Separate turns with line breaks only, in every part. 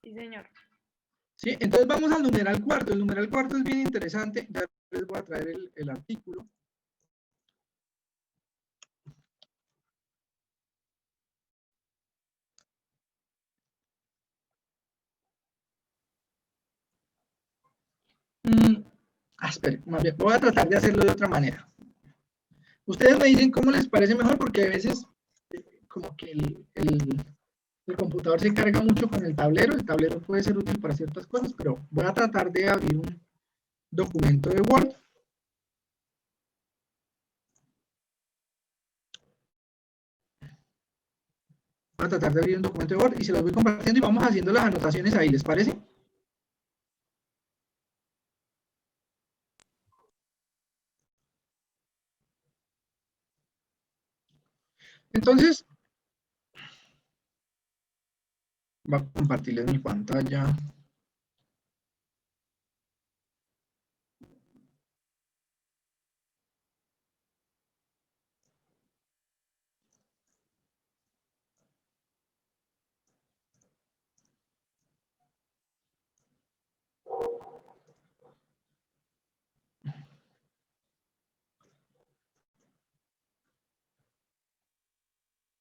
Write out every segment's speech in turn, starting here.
Sí, señor.
¿Sí? Entonces vamos al numeral cuarto. El numeral cuarto es bien interesante. Ya les voy a traer el artículo. Esperen, más bien, voy a tratar de hacerlo de otra manera. Ustedes me dicen cómo les parece mejor, porque a veces como que el computador se carga mucho con el tablero puede ser útil para ciertas cosas, pero voy a tratar de abrir un documento de Word. Voy a tratar de abrir un documento de Word y se los voy compartiendo y vamos haciendo las anotaciones ahí, ¿les parece? Entonces, voy a compartirles mi pantalla.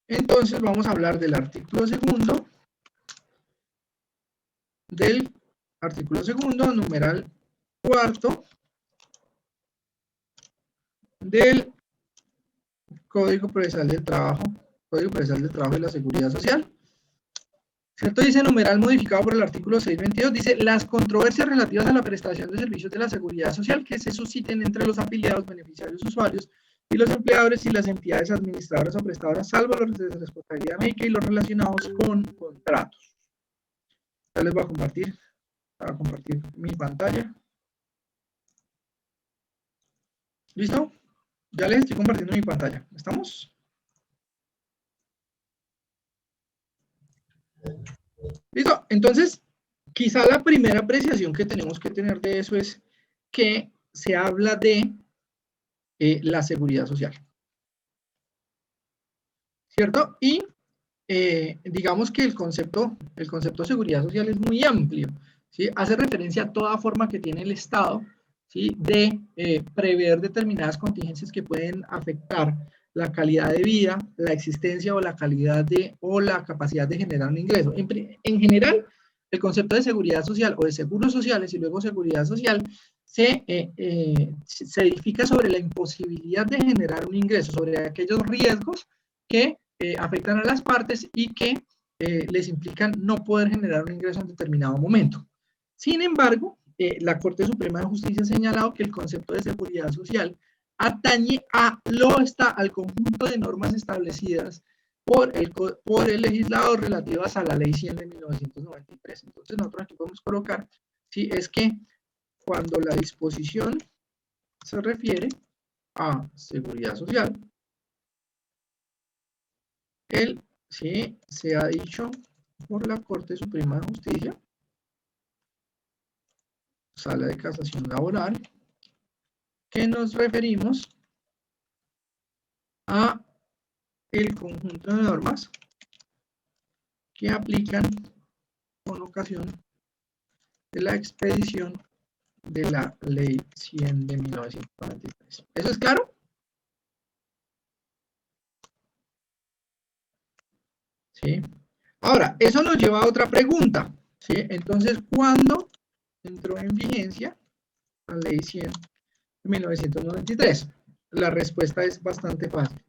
Entonces vamos a hablar del artículo segundo, numeral cuarto, del Código Procesal del Trabajo y la Seguridad Social. ¿Cierto? Dice numeral modificado por el artículo 622, dice las controversias relativas a la prestación de servicios de la seguridad social que se susciten entre los afiliados, beneficiarios, usuarios y los empleadores y las entidades administradoras o prestadoras, salvo los de responsabilidad médica y los relacionados con contratos. Ya les voy a compartir mi pantalla. ¿Listo? Ya les estoy compartiendo mi pantalla. ¿Estamos? ¿Listo? Entonces, quizá la primera apreciación que tenemos que tener de eso es que se habla de la seguridad social. ¿Cierto? Y digamos que el concepto de seguridad social es muy amplio, ¿sí? Hace referencia a toda forma que tiene el Estado, ¿sí? De prever determinadas contingencias que pueden afectar la calidad de vida, la existencia o la calidad o la capacidad de generar un ingreso. En general, el concepto de seguridad social o de seguros sociales y luego seguridad social se edifica sobre la imposibilidad de generar un ingreso, sobre aquellos riesgos que afectan a las partes y que les implican no poder generar un ingreso en determinado momento. Sin embargo, la Corte Suprema de Justicia ha señalado que el concepto de seguridad social atañe al conjunto de normas establecidas por el legislador relativas a la Ley 100 de 1993. Entonces, nosotros aquí podemos colocar, ¿sí? Es que cuando la disposición se refiere a seguridad social, sí, se ha dicho por la Corte Suprema de Justicia, Sala de Casación Laboral, que nos referimos a el conjunto de normas que aplican con ocasión de la expedición de la Ley 100 de 1993. ¿Eso es claro? Sí. Ahora, eso nos lleva a otra pregunta, ¿sí? Entonces, ¿cuándo entró en vigencia la Ley 100 de 1993? La respuesta es bastante fácil,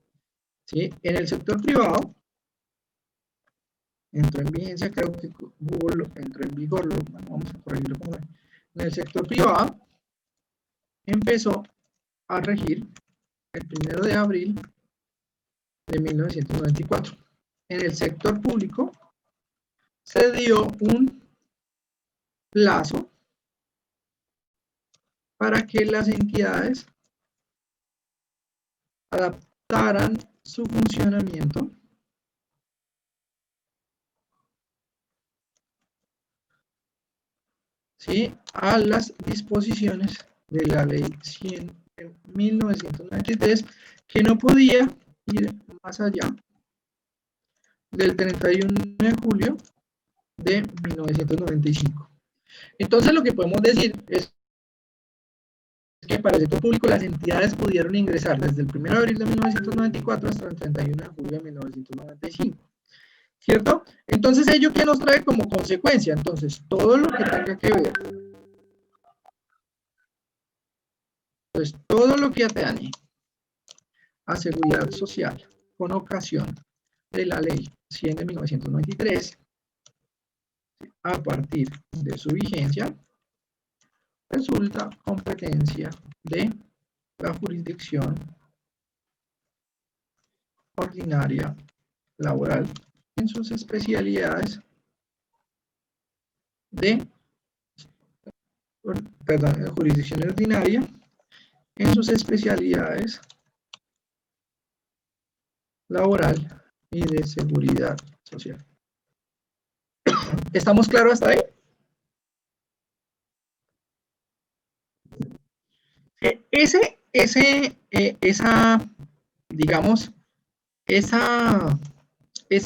¿sí? En el sector privado entró en vigencia, creo que Google entró en vigor, vamos a corregirlo como en el sector privado empezó a regir el 1 de abril de 1994. En el sector público se dio un plazo para que las entidades adaptaran su funcionamiento ¿sí? A las disposiciones de la Ley 100 de 1993, que no podía ir más allá del 31 de julio de 1995. Entonces lo que podemos decir es que para el sector público las entidades pudieron ingresar desde el 1 de abril de 1994 hasta el 31 de julio de 1995. ¿Cierto? Entonces, ¿ello qué nos trae como consecuencia? Entonces, todo lo que tenga que ver, pues todo lo que atañe a seguridad social con ocasión de la ley 100 de 1993, a partir de su vigencia, resulta competencia de la jurisdicción ordinaria laboral en sus especialidades jurisdicción ordinaria en sus especialidades laboral y de seguridad social. ¿Estamos claros hasta ahí? Esa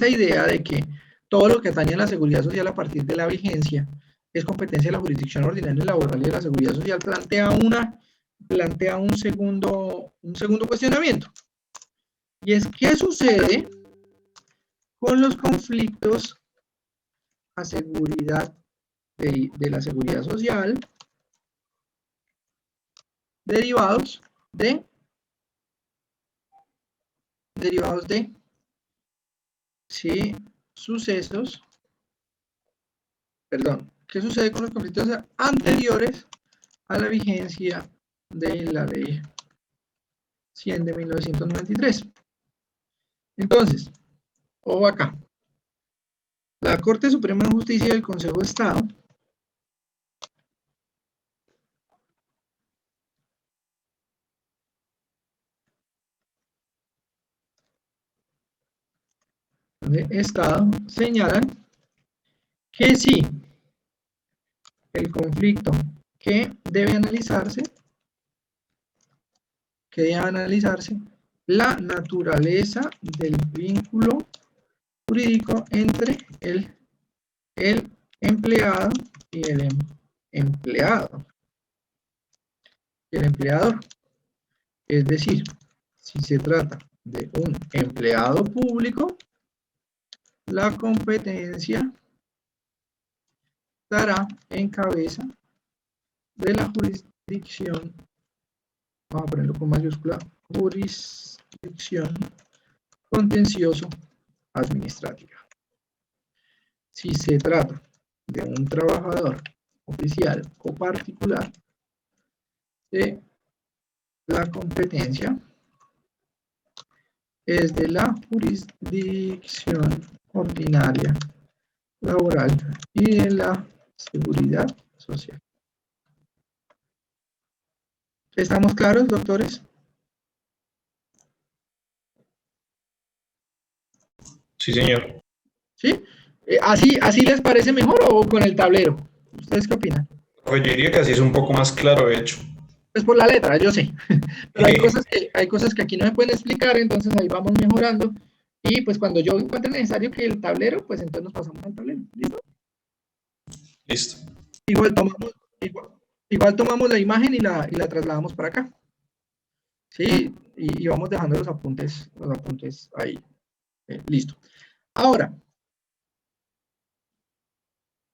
idea de que todo lo que atañe a la seguridad social a partir de la vigencia es competencia de la jurisdicción ordinaria laboral y de la seguridad social plantea un segundo cuestionamiento. Y es, ¿qué sucede con los conflictos a seguridad de la seguridad social derivados de sí, sucesos, perdón, ¿qué sucede con los conflictos anteriores a la vigencia de la ley 100 de 1993? Entonces, ojo acá, la Corte Suprema de Justicia y el Consejo de Estado señalan que sí, el conflicto que debe analizarse, la naturaleza del vínculo jurídico entre el empleado y el empleado. El empleador. Es decir, si se trata de un empleado público, la competencia estará en cabeza de la jurisdicción, vamos a ponerlo con mayúscula, jurisdicción contencioso administrativa. Si se trata de un trabajador oficial o particular, la competencia es de la jurisdicción ordinaria laboral y de la seguridad social. ¿Estamos claros, doctores?
Sí, señor.
¿Sí? ¿Así les parece mejor o con el tablero? ¿Ustedes qué opinan?
Pues yo diría que así es un poco más claro, de hecho.
Pues por la letra, yo sé. Pero hay cosas que aquí no se pueden explicar, entonces ahí vamos mejorando. Y pues cuando yo encuentre necesario que el tablero, pues entonces nos pasamos al tablero. ¿Listo?
Listo.
Igual tomamos la imagen y la trasladamos para acá. ¿Sí? Y vamos dejando los apuntes ahí. Listo. Ahora,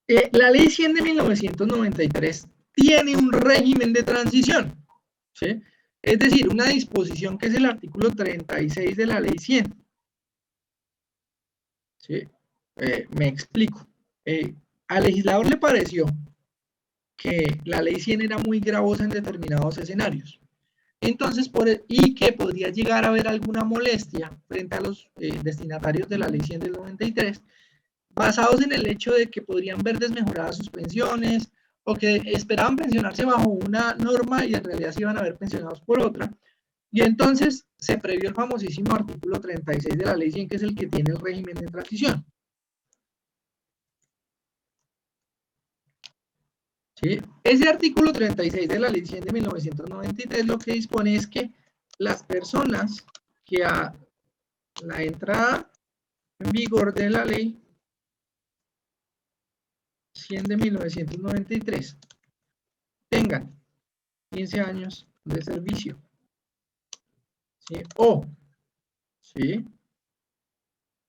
la ley 100 de 1993 tiene un régimen de transición, ¿sí? Es decir, una disposición que es el artículo 36 de la ley 100. ¿Sí? Me explico. Al legislador le pareció que la ley 100 era muy gravosa en determinados escenarios. Entonces, y que podría llegar a haber alguna molestia frente a los destinatarios de la ley 100 del 93, basados en el hecho de que podrían ver desmejoradas sus pensiones o que esperaban pensionarse bajo una norma y en realidad se iban a ver pensionados por otra. Y entonces se previó el famosísimo artículo 36 de la ley 100, que es el que tiene el régimen de transición. ¿Sí? Ese artículo 36 de la ley 100 de 1993 lo que dispone es que las personas que a la entrada en vigor de la ley 100 de 1993 tengan 15 años de servicio, ¿sí? O, ¿sí?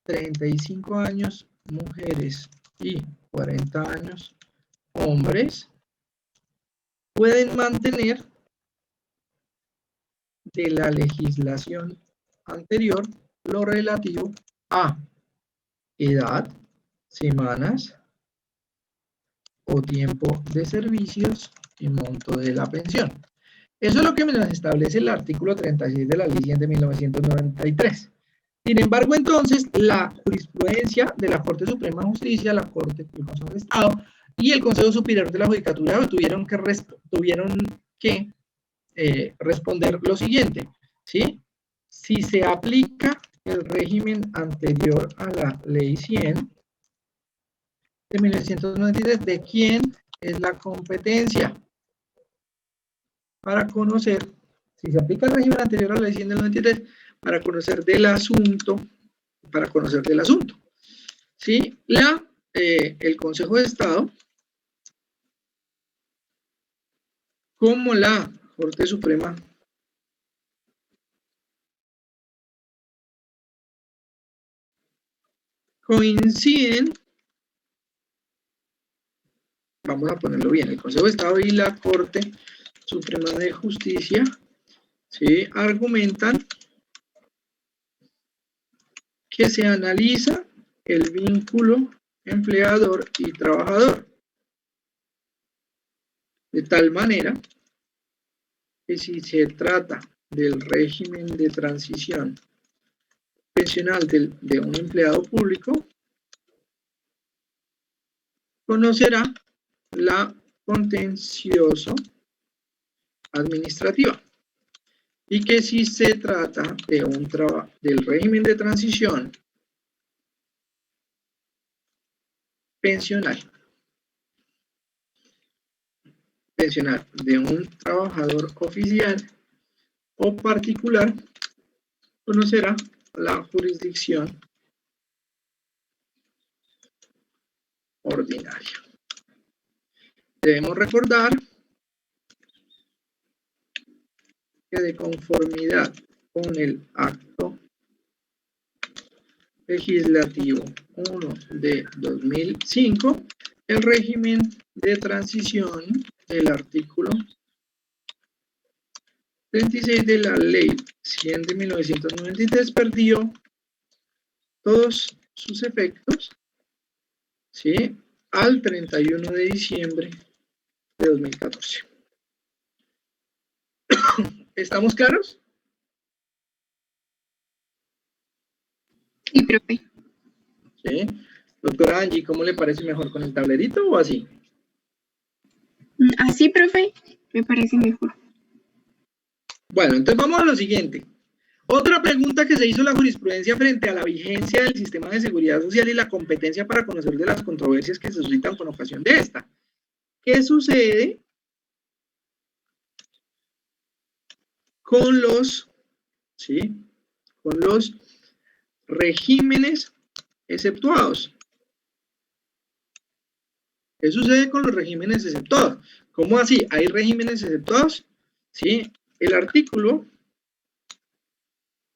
35 años mujeres y 40 años hombres pueden mantener de la legislación anterior lo relativo a edad, semanas o tiempo de servicios y monto de la pensión. Eso es lo que nos establece el artículo 36 de la Ley 100 de 1993. Sin embargo, entonces, la jurisprudencia de la Corte Suprema de Justicia, la Corte del Consejo de Estado y el Consejo Superior de la Judicatura tuvieron que responder lo siguiente, ¿sí? Si se aplica el régimen anterior a la Ley 100 de 1993, ¿de quién es la competencia? Para conocer, si se aplica el régimen anterior a la Ley 100 del 93, para conocer del asunto, ¿sí? El Consejo de Estado, como la Corte Suprema, coinciden, vamos a ponerlo bien, el Consejo de Estado y la Corte Suprema de Justicia, ¿sí? Argumentan que se analiza el vínculo empleador y trabajador, de tal manera que si se trata del régimen de transición pensional de un empleado público, conocerá la contencioso administrativa, y que si se trata de del régimen de transición pensional de un trabajador oficial o particular, conocerá la jurisdicción ordinaria. Debemos recordar que de conformidad con el acto legislativo 1 de 2005, el régimen de transición del artículo 36 de la Ley 100 de 1993 perdió todos sus efectos, ¿sí? Al 31 de diciembre de 2014. ¿Estamos claros?
Sí, profe.
¿Sí? Doctora Angie, ¿cómo le parece mejor, con el tablerito o así?
Así, profe, me parece mejor.
Bueno, entonces vamos a lo siguiente. Otra pregunta que se hizo la jurisprudencia frente a la vigencia del sistema de seguridad social y la competencia para conocer de las controversias que se suscitan con ocasión de esta. ¿Qué sucede con los, ¿sí? Con los regímenes exceptuados? ¿Qué sucede con los regímenes exceptuados? ¿Cómo así? ¿Hay regímenes exceptuados? Sí, el artículo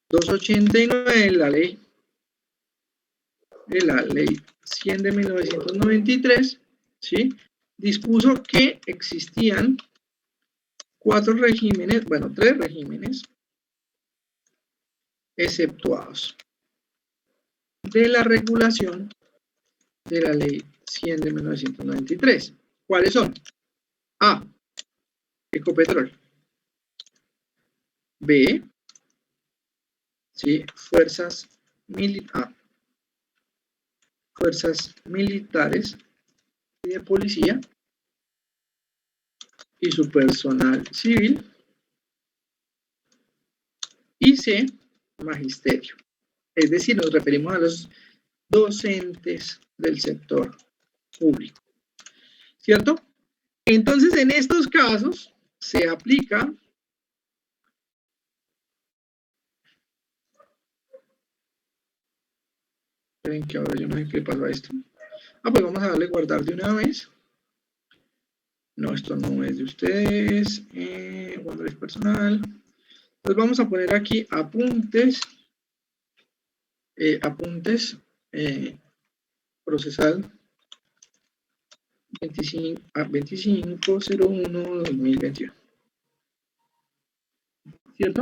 289 de la ley 100 de 1993, ¿sí? Dispuso que existían tres regímenes exceptuados de la regulación de la ley 100 de 1993. ¿Cuáles son? A. Ecopetrol. B. ¿Sí? Fuerzas militares y de policía y su personal civil. Y C. Magisterio. Es decir, nos referimos a los docentes del sector público. ¿Cierto? Entonces, en estos casos se aplica ¿ven que ahora yo no sé qué pasó a esto? Pues vamos a darle guardar de una vez. No, esto no es de ustedes. OneDrive personal. Entonces vamos a poner aquí apuntes. Procesal 25/01/2021. ¿Cierto?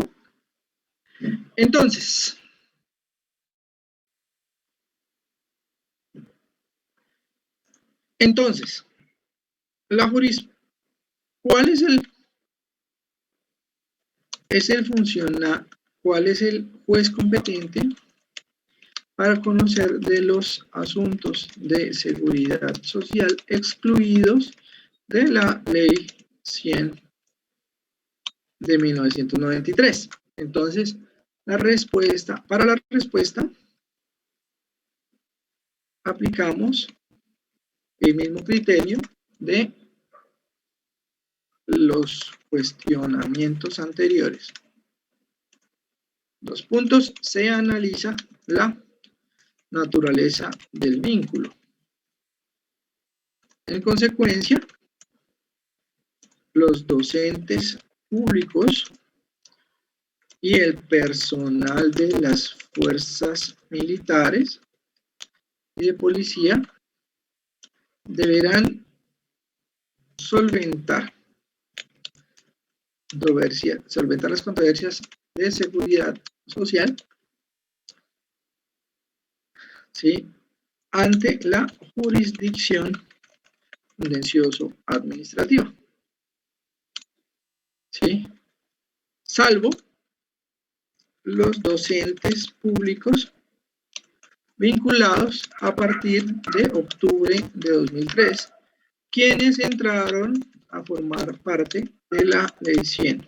Entonces, la ¿cuál es cuál es el juez competente para conocer de los asuntos de seguridad social excluidos de la Ley 100 de 1993? Entonces, para la respuesta, aplicamos el mismo criterio de los cuestionamientos anteriores. 2 puntos, se analiza la naturaleza del vínculo. En consecuencia, los docentes públicos y el personal de las fuerzas militares y de policía deberán solventar las controversias de seguridad social, ¿sí?, ante la jurisdicción contencioso-administrativa, ¿sí?, salvo los docentes públicos vinculados a partir de octubre de 2003, quienes entraron a formar parte de la Ley 100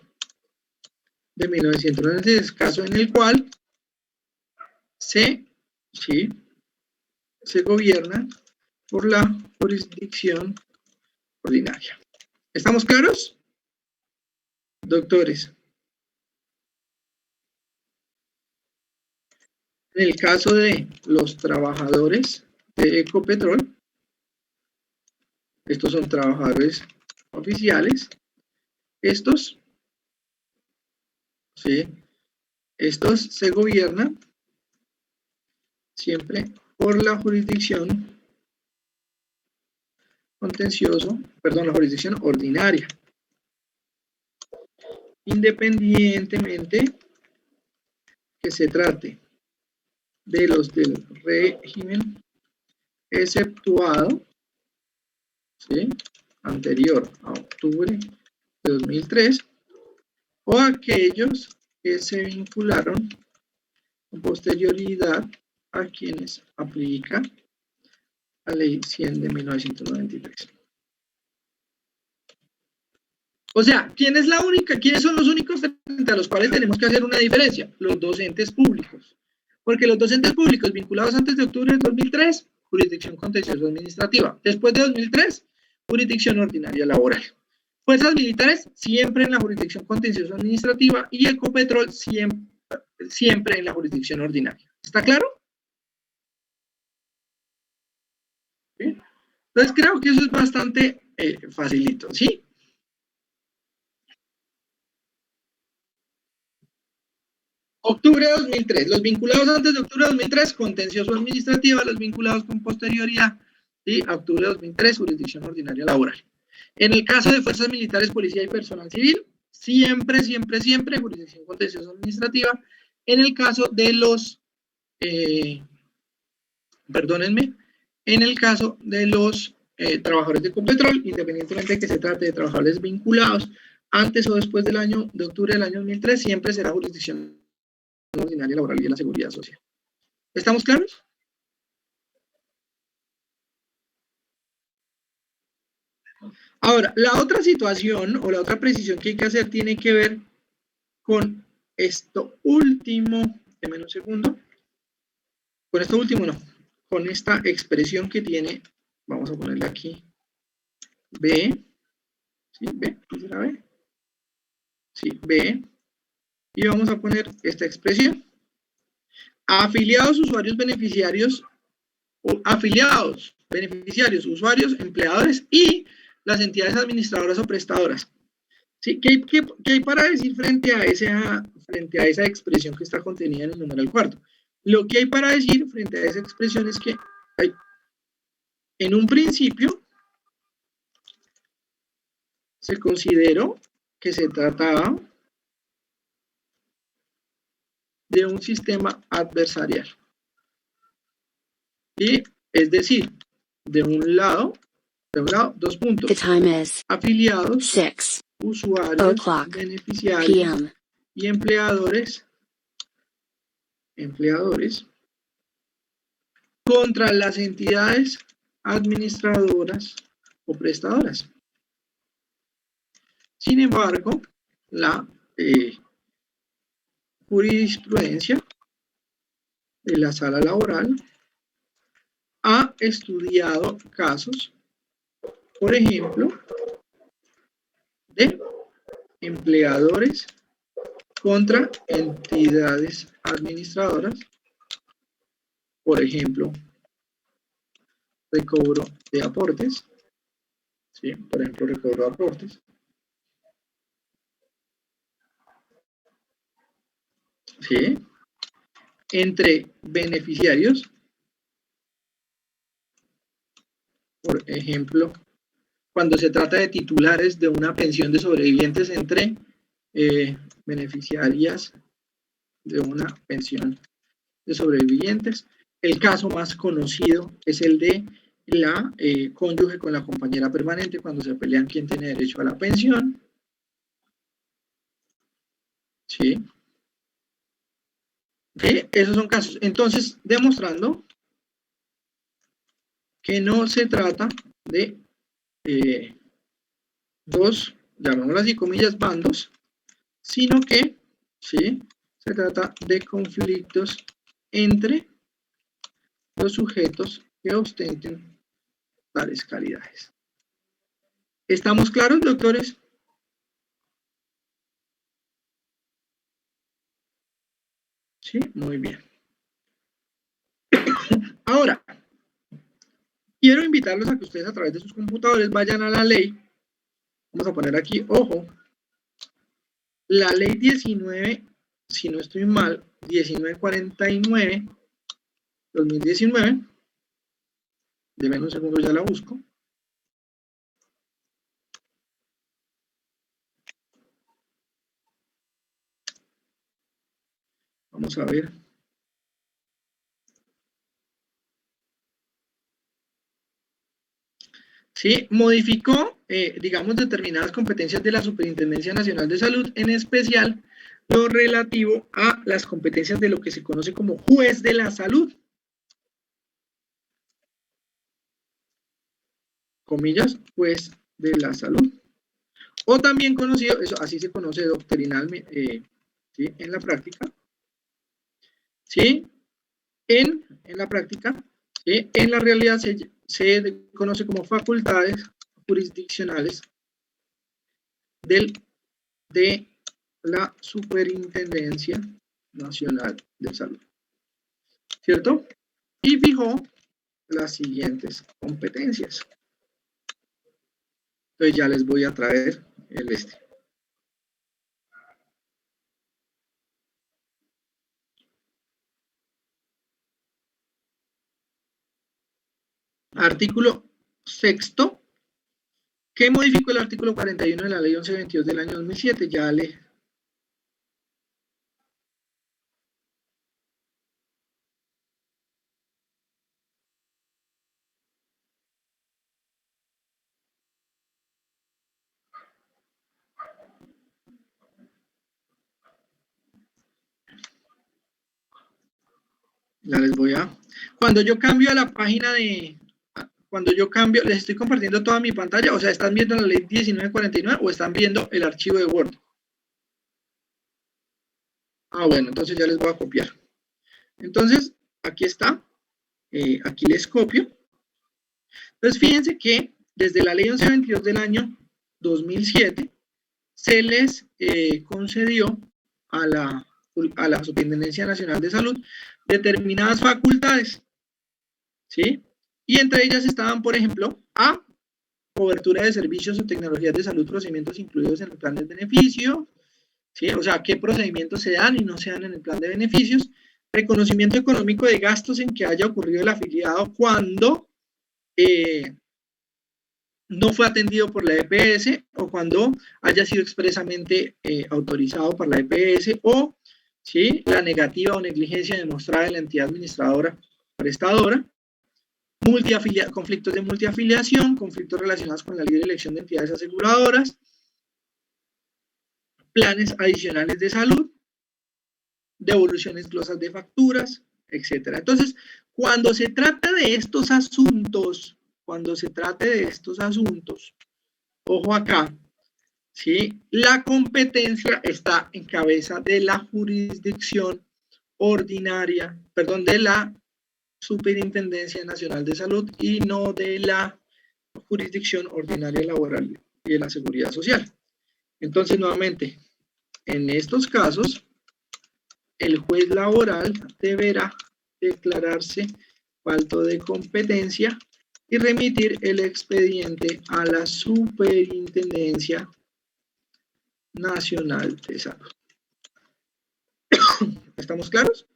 de 1993, caso en el cual se gobierna por la jurisdicción ordinaria. ¿Estamos claros, doctores? En el caso de los trabajadores de Ecopetrol, estos son trabajadores oficiales, estos se gobiernan siempre por la jurisdicción la jurisdicción ordinaria, independientemente que se trate de los del régimen exceptuado, ¿sí?, anterior a octubre de 2003, o aquellos que se vincularon con posterioridad a quienes aplica la Ley 100 de 1993. O sea, ¿quiénes son los únicos frente a los cuales tenemos que hacer una diferencia? Los docentes públicos. Porque los docentes públicos vinculados antes de octubre de 2003, jurisdicción contencioso administrativa. Después de 2003, jurisdicción ordinaria laboral. Fuerzas militares, siempre en la jurisdicción contencioso administrativa, y Ecopetrol, siempre en la jurisdicción ordinaria. ¿Está claro? ¿Sí? Entonces creo que eso es bastante facilito, ¿sí? Octubre de 2003. Los vinculados antes de octubre de 2003, contencioso administrativa. Los vinculados con posterioridad, ¿sí?, a octubre de 2003, jurisdicción ordinaria laboral. En el caso de fuerzas militares, policía y personal civil, siempre, jurisdicción contencioso administrativa. En el caso de los, en el caso de los trabajadores de Ecopetrol, independientemente de que se trate de trabajadores vinculados antes o después de octubre del año 2003, siempre será jurisdicción ordinaria laboral y de la seguridad social. ¿Estamos claros? Ahora, la otra situación o la otra precisión que hay que hacer tiene que ver con esto último. Deme un segundo. Con esto último no. Con esta expresión que tiene, vamos a ponerle aquí B. ¿Sí? B. ¿Qué será B? Sí, B. Y vamos a poner esta expresión. Afiliados, usuarios, beneficiarios afiliados, beneficiarios, usuarios, empleadores y las entidades administradoras o prestadoras. ¿Sí? ¿Qué hay para decir frente a esa expresión que está contenida en el numeral cuarto? Lo que hay para decir frente a esa expresión es que en un principio se consideró que se trataba de un sistema adversarial. Y es decir, de un lado, 2 puntos.
The time is
Afiliados,
6
usuarios,
o'clock
beneficiarios
p.m.
y empleadores contra las entidades administradoras o prestadoras. Sin embargo, la jurisprudencia de la sala laboral ha estudiado casos, por ejemplo, de empleadores contra entidades administradoras, por ejemplo, recobro de aportes, ¿sí? Por ejemplo, recobro de aportes, ¿sí? Entre beneficiarios, por ejemplo, cuando se trata de titulares de una pensión de sobrevivientes entre beneficiarias de una pensión de sobrevivientes. El caso más conocido es el de la cónyuge con la compañera permanente cuando se pelean quién tiene derecho a la pensión. ¿Sí? Esos son casos. Entonces, demostrando que no se trata de dos, llamémoslo así, comillas, bandos, sino que, ¿sí?, se trata de conflictos entre los sujetos que ostenten tales calidades. ¿Estamos claros, doctores? Sí, muy bien. Ahora, quiero invitarlos a que ustedes a través de sus computadores vayan a la ley. Vamos a poner aquí, ojo, la ley 19, si no estoy mal, 1949, 2019. Deme un segundo, ya la busco. Vamos a ver. Sí, modificó, digamos, determinadas competencias de la Superintendencia Nacional de Salud, en especial lo relativo a las competencias de lo que se conoce como juez de la salud. Comillas, juez de la salud. O también conocido, eso así se conoce doctrinalmente, ¿sí?, en la práctica. ¿Sí? En la práctica, ¿sí?, en la realidad se conoce como facultades jurisdiccionales de la Superintendencia Nacional de Salud. ¿Cierto? Y fijó las siguientes competencias. Entonces ya les voy a traer el Artículo 6º, que modificó el artículo 41 de la ley 1122 del año 2007. Ya les voy a... Cuando yo cambio a la página de... Cuando yo cambio, les estoy compartiendo toda mi pantalla, o sea, ¿están viendo la ley 1949 o están viendo el archivo de Word? Ah, bueno, entonces ya les voy a copiar. Entonces, aquí está. Aquí les copio. Entonces, fíjense que desde la ley 1122 del año 2007 se les concedió a la Superintendencia Nacional de Salud determinadas facultades. ¿sí? Y entre ellas estaban, por ejemplo, A, cobertura de servicios o tecnologías de salud, procedimientos incluidos en el plan de beneficio, ¿sí? O sea, qué procedimientos se dan y no se dan en el plan de beneficios, reconocimiento económico de gastos en que haya ocurrido el afiliado cuando no fue atendido por la EPS o cuando haya sido expresamente autorizado por la EPS o, ¿sí?, la negativa o negligencia demostrada de la entidad administradora prestadora, conflictos de multiafiliación, conflictos relacionados con la libre elección de entidades aseguradoras, planes adicionales de salud, devoluciones glosas de facturas, etc. Entonces, cuando se trata de estos asuntos, ojo acá, ¿sí?, la competencia está en cabeza de la jurisdicción ordinaria, perdón, de la Superintendencia Nacional de Salud y no de la jurisdicción ordinaria laboral y de la seguridad social. Entonces, nuevamente, en estos casos, el juez laboral deberá declararse falto de competencia y remitir el expediente a la Superintendencia Nacional de Salud. ¿Estamos claros?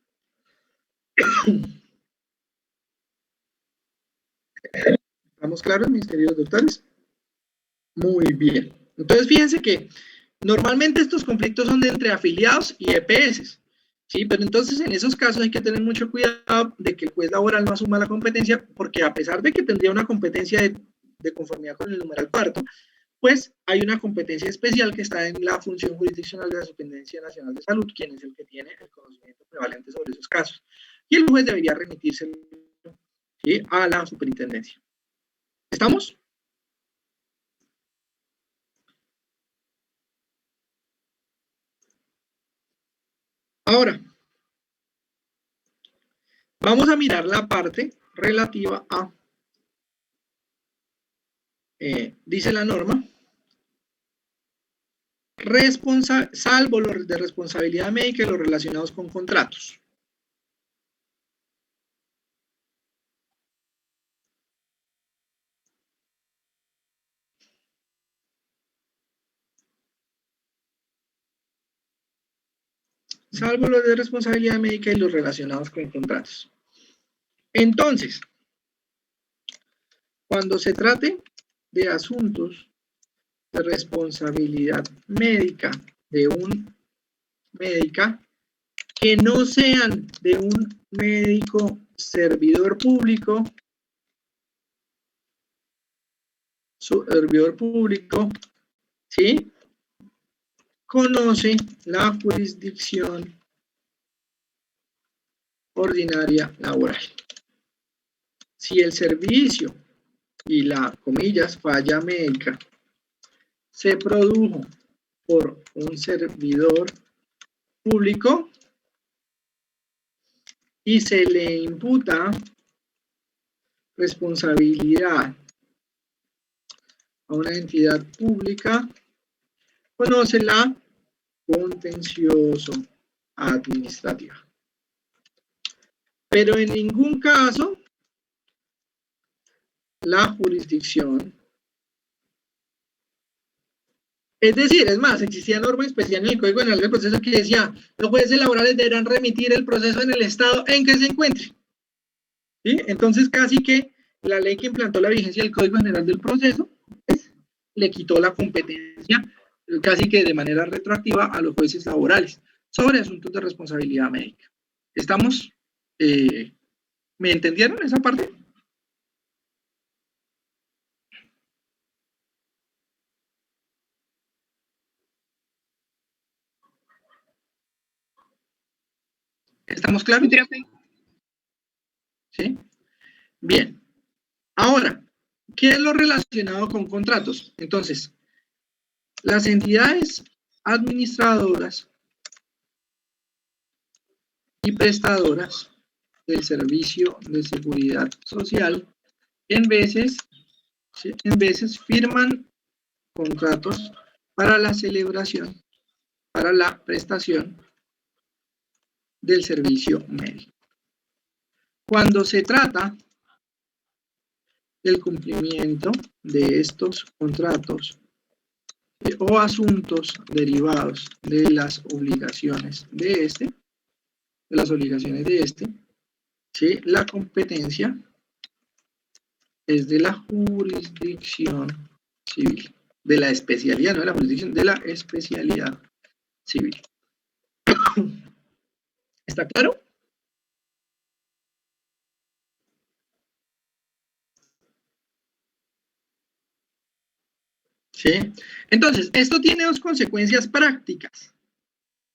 ¿Estamos claros, mis queridos doctores? Muy bien. Entonces, fíjense que normalmente estos conflictos son entre afiliados y EPS, ¿sí? Pero entonces en esos casos hay que tener mucho cuidado de que el juez laboral no asuma la competencia, porque a pesar de que tendría una competencia de conformidad con el numeral cuarto, pues hay una competencia especial que está en la función jurisdiccional de la Superintendencia Nacional de Salud, quien es el que tiene el conocimiento prevalente sobre esos casos. Y el juez debería remitirse, ¿sí?, a la superintendencia. ¿Estamos? Ahora, vamos a mirar la parte relativa a, dice la norma, salvo los de responsabilidad médica y los relacionados con contratos. Salvo los de responsabilidad médica y los relacionados con contratos. Entonces, cuando se trate de asuntos de responsabilidad médica de un médica que no sean de un médico servidor público, ¿sí?, conoce la jurisdicción ordinaria laboral. Si el servicio y la, comillas, falla médica se produjo por un servidor público y se le imputa responsabilidad a una entidad pública, conoce la contencioso administrativa. Pero en ningún caso la jurisdicción. Es decir, es más, existía norma especial en el Código General del Proceso que decía, los jueces laborales deberán remitir el proceso en el estado en que se encuentre. ¿Sí? Entonces, casi que la ley que implantó la vigencia del Código General del Proceso, pues, le quitó la competencia, casi que de manera retroactiva, a los jueces laborales sobre asuntos de responsabilidad médica. ¿Estamos? ¿Me entendieron esa parte? ¿Estamos claros? ¿Sí? Bien. Ahora, ¿qué es lo relacionado con contratos? Entonces, las entidades administradoras y prestadoras del servicio de seguridad social en veces firman contratos para la celebración, para la prestación del servicio médico. Cuando se trata el cumplimiento de estos contratos o asuntos derivados de las obligaciones de este, ¿sí? La competencia es de la jurisdicción civil, de la especialidad, no de la jurisdicción, de la especialidad civil. ¿Está claro? ¿Sí? Entonces, esto tiene dos consecuencias prácticas.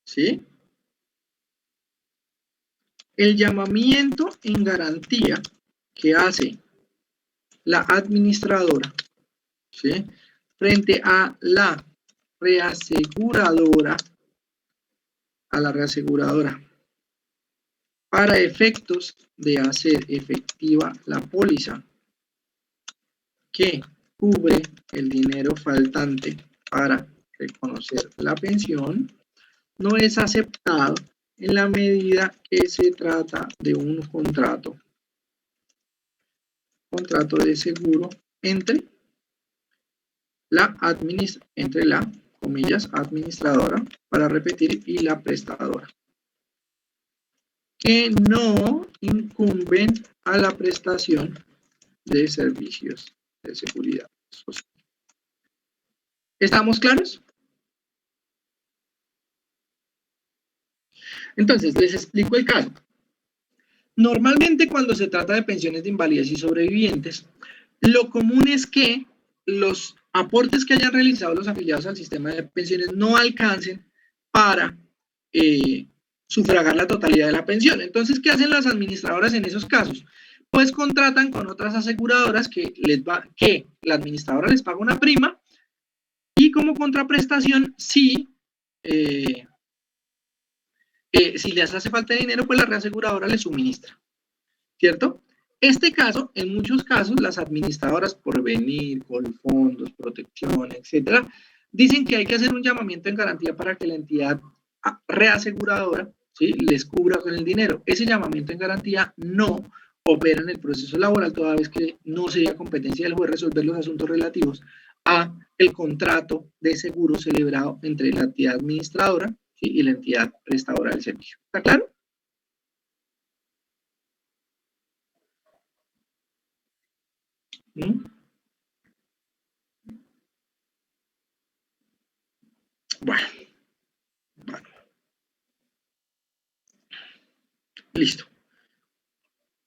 ¿Sí? El llamamiento en garantía que hace la administradora, ¿sí? Frente a la reaseguradora, para efectos de hacer efectiva la póliza que cubre el dinero faltante para reconocer la pensión, no es aceptado en la medida que se trata de un contrato de seguro entre la comillas, administradora, para repetir, y la prestadora, que no incumben a la prestación de servicios de seguridad social. ¿Estamos claros? Entonces, les explico el caso. Normalmente, cuando se trata de pensiones de invalidez y sobrevivientes, lo común es que los aportes que hayan realizado los afiliados al sistema de pensiones no alcancen para sufragar la totalidad de la pensión. Entonces, ¿qué hacen las administradoras en esos casos? Pues contratan con otras aseguradoras que la administradora les paga una prima y como contraprestación, si les hace falta dinero, pues la reaseguradora les suministra, ¿cierto? Este caso, en muchos casos, las administradoras, Porvenir, Colfondos, Protección, etcétera, dicen que hay que hacer un llamamiento en garantía para que la entidad reaseguradora, ¿sí?, les cubra con el dinero. Ese llamamiento en garantía no opera en el proceso laboral, toda vez que no sería competencia del juez resolver los asuntos relativos a el contrato de seguro celebrado entre la entidad administradora, ¿sí?, y la entidad prestadora del servicio. ¿Está claro? ¿Mm? Bueno. Listo.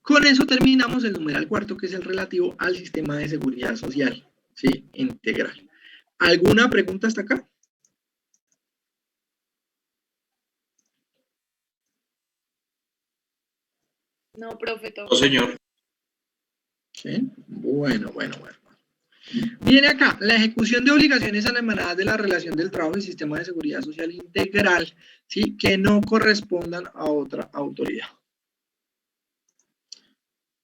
Con eso terminamos el numeral cuarto, que es el relativo al sistema de seguridad social, ¿sí?, integral. ¿Alguna pregunta hasta acá?
No, profe, todo.
No, señor.
¿Sí? Bueno. Viene acá, la ejecución de obligaciones emanadas de la relación del trabajo y sistema de seguridad social integral, ¿sí?, que no correspondan a otra autoridad.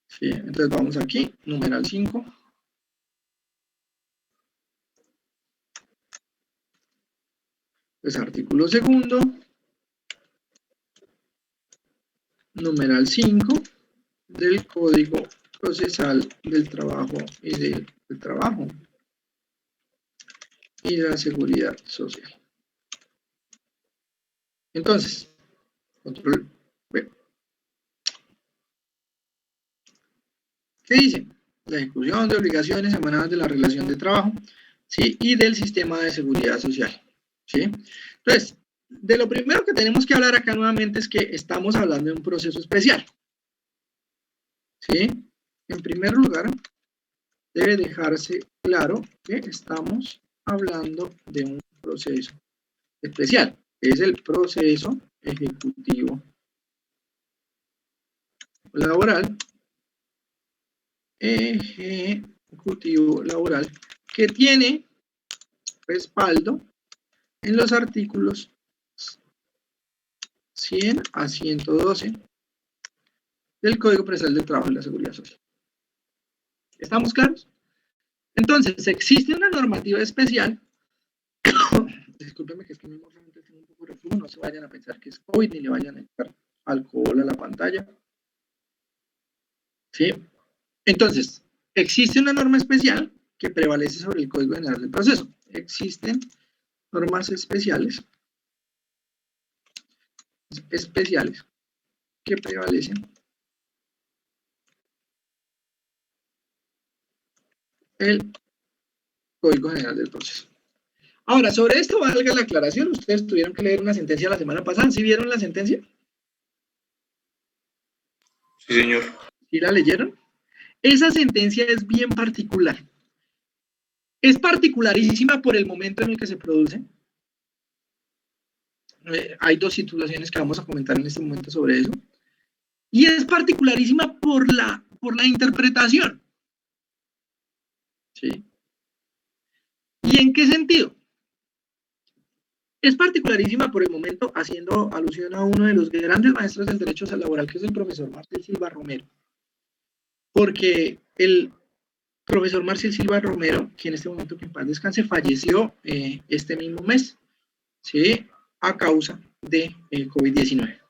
Sí, entonces vamos aquí, numeral 5. Pues artículo segundo, numeral 5 del Código Procesal del Trabajo y de la Seguridad Social. Entonces, control B. ¿Qué dice? La ejecución de obligaciones emanadas de la relación de trabajo, ¿sí?, y del sistema de seguridad social, ¿sí? Entonces, de lo primero que tenemos que hablar acá nuevamente es que estamos hablando de un proceso especial, ¿sí? En primer lugar, debe dejarse claro que estamos hablando de un proceso especial. Es el proceso ejecutivo laboral, que tiene respaldo en los artículos 100 a 112 del Código Procesal del Trabajo y la Seguridad Social. ¿Estamos claros? Entonces, existe una normativa especial. Discúlpenme que es que mismo tengo un poco de reflujo, no se vayan a pensar que es COVID ni le vayan a echar alcohol a la pantalla. ¿Sí? Entonces, existe una norma especial que prevalece sobre el Código General del Proceso. Existen normas especiales que prevalecen el Código General del Proceso. Ahora, sobre esto valga la aclaración, ustedes tuvieron que leer una sentencia la semana pasada. ¿Sí vieron la sentencia?
Sí, señor.
¿Sí la leyeron? Esa sentencia es bien particular. Es particularísima por el momento en el que se produce. Hay dos situaciones que vamos a comentar en este momento sobre eso. Y es particularísima por la interpretación. ¿Sí? ¿Y en qué sentido? Es particularísima por el momento, haciendo alusión a uno de los grandes maestros del derecho laboral, que es el profesor Marcial Silva Romero. Porque el profesor Marcial Silva Romero, que en este momento, que en paz descanse, falleció este mismo mes, ¿sí? A causa de COVID-19.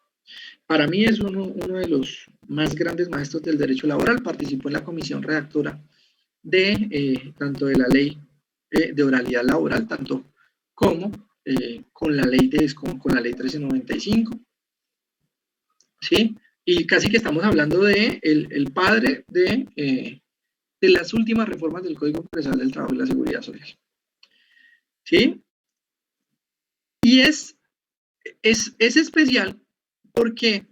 Para mí es uno de los más grandes maestros del derecho laboral. Participó en la comisión redactora de tanto de la ley de oralidad laboral, tanto como con la ley 1395, ¿sí? Y casi que estamos hablando de el padre de las últimas reformas del Código Procesal del Trabajo y la Seguridad Social, ¿sí? Y es especial porque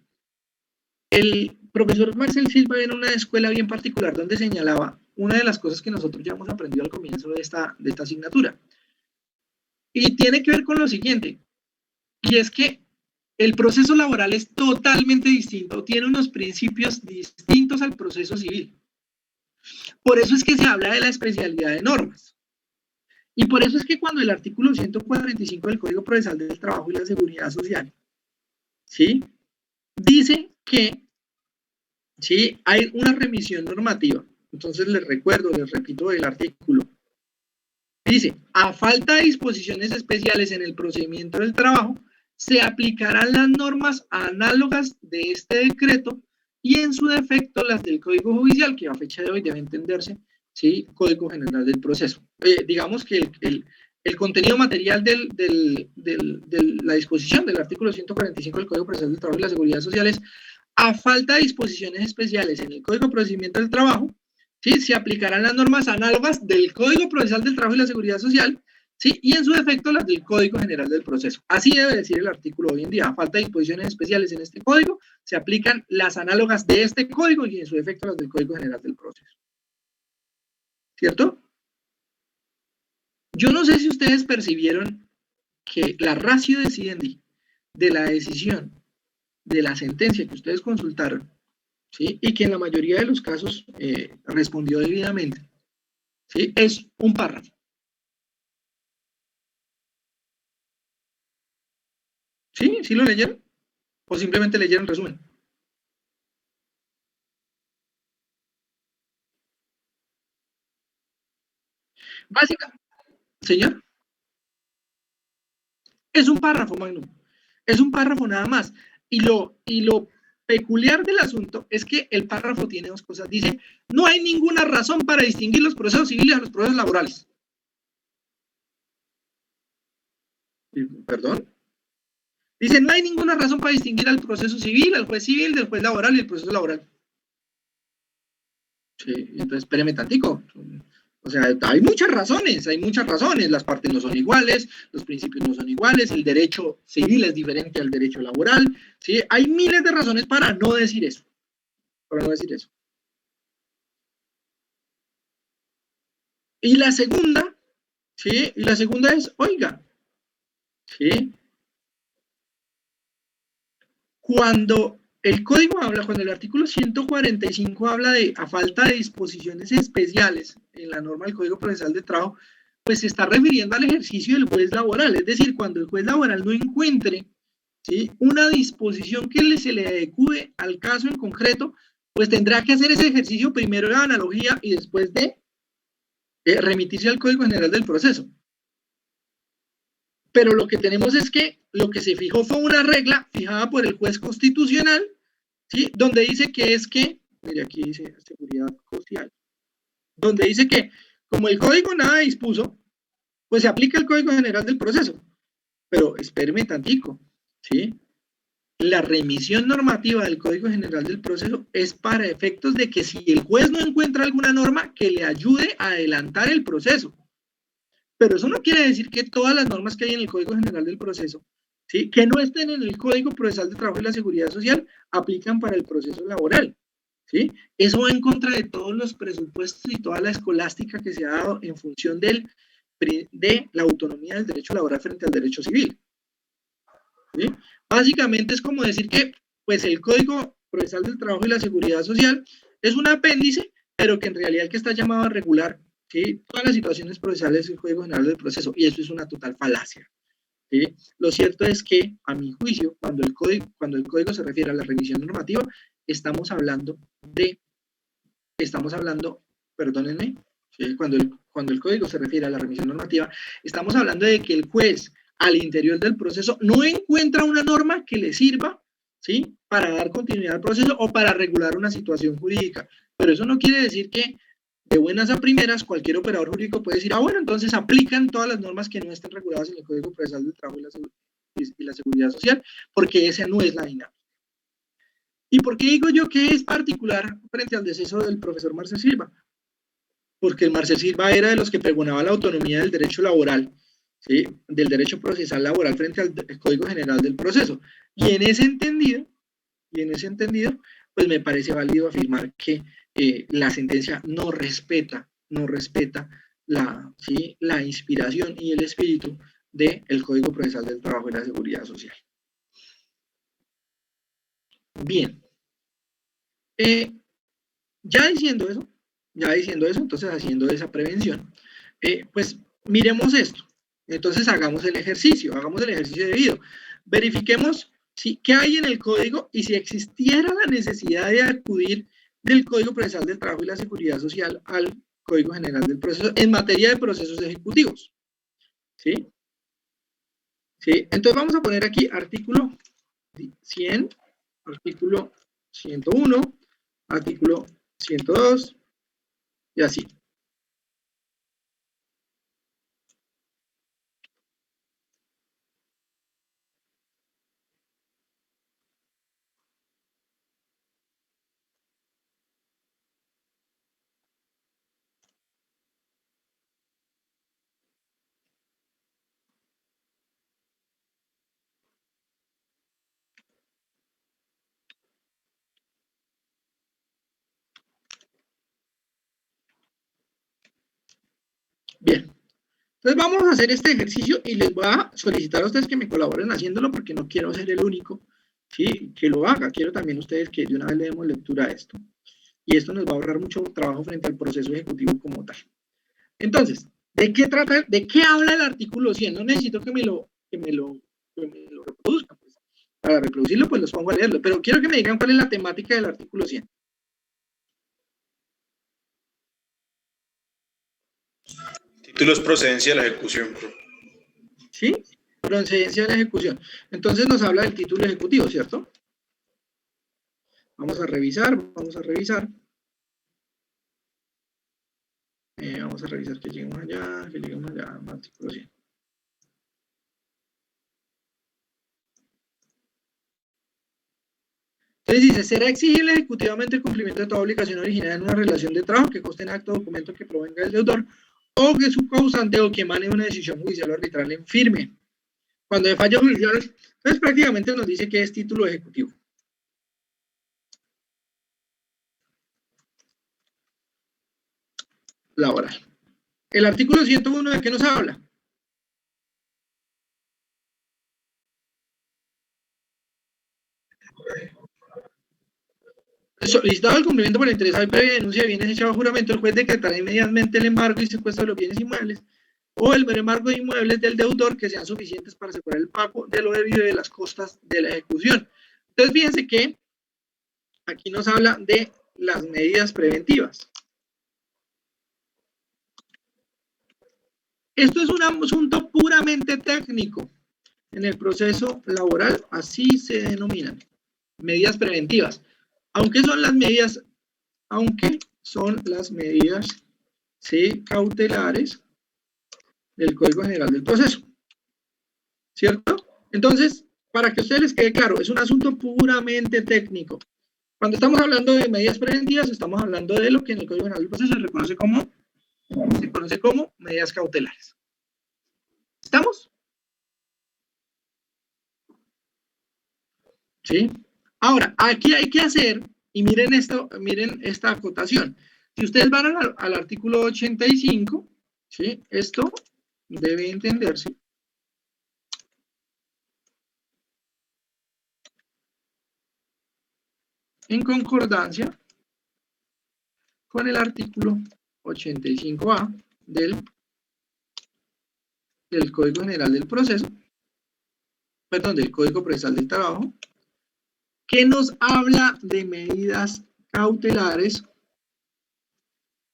el profesor Marcial Silva en una escuela bien particular donde señalaba una de las cosas que nosotros ya hemos aprendido al comienzo de esta asignatura. Y tiene que ver con lo siguiente, y es que el proceso laboral es totalmente distinto, tiene unos principios distintos al proceso civil. Por eso es que se habla de la especialidad de normas. Y por eso es que cuando el artículo 145 del Código Procesal del Trabajo y la Seguridad Social, ¿sí?, dice que, ¿sí?, hay una remisión normativa. Entonces les repito el artículo. Dice, a falta de disposiciones especiales en el procedimiento del trabajo, se aplicarán las normas análogas de este decreto y en su defecto las del Código Judicial, que a fecha de hoy debe entenderse, ¿sí?, Código General del Proceso. Digamos que el contenido material de la disposición del artículo 145 del Código Procesal del Trabajo y la Seguridad Social es, a falta de disposiciones especiales en el Código de Procedimiento del Trabajo, ¿sí?, se aplicarán las normas análogas del Código Procesal del Trabajo y la Seguridad Social, ¿sí?, y en su defecto las del Código General del Proceso. Así debe decir el artículo hoy en día. A falta de disposiciones especiales en este código, se aplican las análogas de este código y en su defecto las del Código General del Proceso. ¿Cierto? Yo no sé si ustedes percibieron que la ratio decidendi de la decisión de la sentencia que ustedes consultaron, ¿sí?, y que en la mayoría de los casos respondió debidamente, ¿sí?, es un párrafo. ¿Sí? ¿Sí lo leyeron? ¿O simplemente leyeron el resumen? Básicamente, señor, es un párrafo, Magnum. Es un párrafo nada más. Y lo peculiar del asunto es que el párrafo tiene dos cosas. Dice, no hay ninguna razón para distinguir los procesos civiles de los procesos laborales. ¿Perdón? Dice, no hay ninguna razón para distinguir al proceso civil, al juez civil, del juez laboral y el proceso laboral. Sí, entonces espéreme tantico. O sea, hay muchas razones, las partes no son iguales, los principios no son iguales, el derecho civil es diferente al derecho laboral, ¿sí? Hay miles de razones para no decir eso, Y la segunda, ¿sí? Y la segunda es, oiga, ¿sí?, cuando el código habla, cuando el artículo 145 habla de a falta de disposiciones especiales en la norma del Código Procesal de Trabajo, pues se está refiriendo al ejercicio del juez laboral, es decir, cuando el juez laboral no encuentre, ¿sí?, una disposición que se le adecue al caso en concreto, pues tendrá que hacer ese ejercicio primero de analogía y después de remitirse al Código General del Proceso. Pero lo que tenemos es que lo que se fijó fue una regla fijada por el juez constitucional, ¿sí?, donde dice que es que, mire, aquí dice seguridad social, donde dice que como el código nada dispuso, pues se aplica el Código General del Proceso. Pero espéreme tantico, ¿sí? La remisión normativa del Código General del Proceso es para efectos de que si el juez no encuentra alguna norma que le ayude a adelantar el proceso. Pero eso no quiere decir que todas las normas que hay en el Código General del Proceso, ¿sí?, que no estén en el Código Procesal de Trabajo y la Seguridad Social, aplican para el proceso laboral, ¿sí? Eso va en contra de todos los presupuestos y toda la escolástica que se ha dado en función de la autonomía del derecho laboral frente al derecho civil, ¿sí? Básicamente es como decir que pues el Código Procesal del Trabajo y la Seguridad Social es un apéndice, pero que en realidad el que está llamado a regular, ¿sí?, todas las situaciones procesales del Código General del Proceso, y eso es una total falacia, ¿sí? Lo cierto es que, a mi juicio, cuando el código se refiere a la revisión normativa, estamos hablando, perdónenme, ¿sí?, cuando el código se refiere a la revisión normativa, estamos hablando de que el juez al interior del proceso no encuentra una norma que le sirva, ¿sí?, para dar continuidad al proceso o para regular una situación jurídica. Pero eso no quiere decir que de buenas a primeras cualquier operador jurídico puede decir, bueno, entonces aplican todas las normas que no estén reguladas en el Código Procesal del Trabajo y la Seguridad Social, porque esa no es la dinámica. ¿Y por qué digo yo que es particular frente al deceso del profesor Marcel Silva? Porque el Marcel Silva era de los que pregonaba la autonomía del derecho laboral, ¿sí?, del derecho procesal laboral frente al Código General del Proceso. Y en ese entendido, pues me parece válido afirmar que la sentencia no respeta la inspiración y el espíritu del Código Procesal del Trabajo y la Seguridad Social. Bien. Ya diciendo eso, entonces haciendo esa prevención, pues miremos esto. Entonces hagamos el ejercicio debido. Verifiquemos qué hay en el código y si existiera la necesidad de acudir del Código Procesal del Trabajo y la Seguridad Social al Código General del Proceso en materia de procesos ejecutivos. ¿Sí? Entonces vamos a poner aquí artículo 100, artículo 101, artículo 102 y así. Bien, entonces vamos a hacer este ejercicio y les voy a solicitar a ustedes que me colaboren haciéndolo porque no quiero ser el único, ¿sí?, que lo haga. Quiero también ustedes que de una vez le demos lectura a esto. Y esto nos va a ahorrar mucho trabajo frente al proceso ejecutivo como tal. Entonces, ¿de qué trata? ¿De qué habla el artículo 100? No necesito que me lo reproduzcan. Pues. Para reproducirlo, pues los pongo a leerlo. Pero quiero que me digan cuál es la temática del artículo 100.
Títulos, procedencia de la ejecución.
¿Sí? Procedencia de la ejecución. Entonces nos habla del título ejecutivo, ¿cierto? Vamos a revisar. Vamos a revisar que lleguemos allá, artículo 100. Entonces dice, será exigible ejecutivamente el cumplimiento de toda obligación originada en una relación de trabajo que conste en acto o documento que provenga del deudor o que su causante o que emane una decisión judicial o arbitral en firme. Cuando de fallos judiciales, entonces prácticamente nos dice que es título ejecutivo. Laboral. El artículo 101, ¿de qué nos habla? Solicitado el cumplimiento por el interesado y previa denuncia de bienes echado a juramento, el juez decretará inmediatamente el embargo y secuestro de los bienes inmuebles o el embargo de inmuebles del deudor que sean suficientes para asegurar el pago de lo debido de las costas de la ejecución. Entonces, fíjense que aquí nos habla de las medidas preventivas. Esto es un asunto puramente técnico. En el proceso laboral, así se denominan. Medidas preventivas. Aunque son las medidas ¿sí?, cautelares del Código General del Proceso. ¿Cierto? Entonces, para que a ustedes les quede claro, es un asunto puramente técnico. Cuando estamos hablando de medidas preventivas, estamos hablando de lo que en el Código General del Proceso se conoce como medidas cautelares. ¿Estamos? ¿Sí? Ahora, aquí hay que hacer, y miren esto, miren esta acotación. Si ustedes van al artículo 85, ¿sí?, esto debe entenderse en concordancia con el artículo 85A del Código General del Proceso, perdón, del Código Procesal del Trabajo, que nos habla de medidas cautelares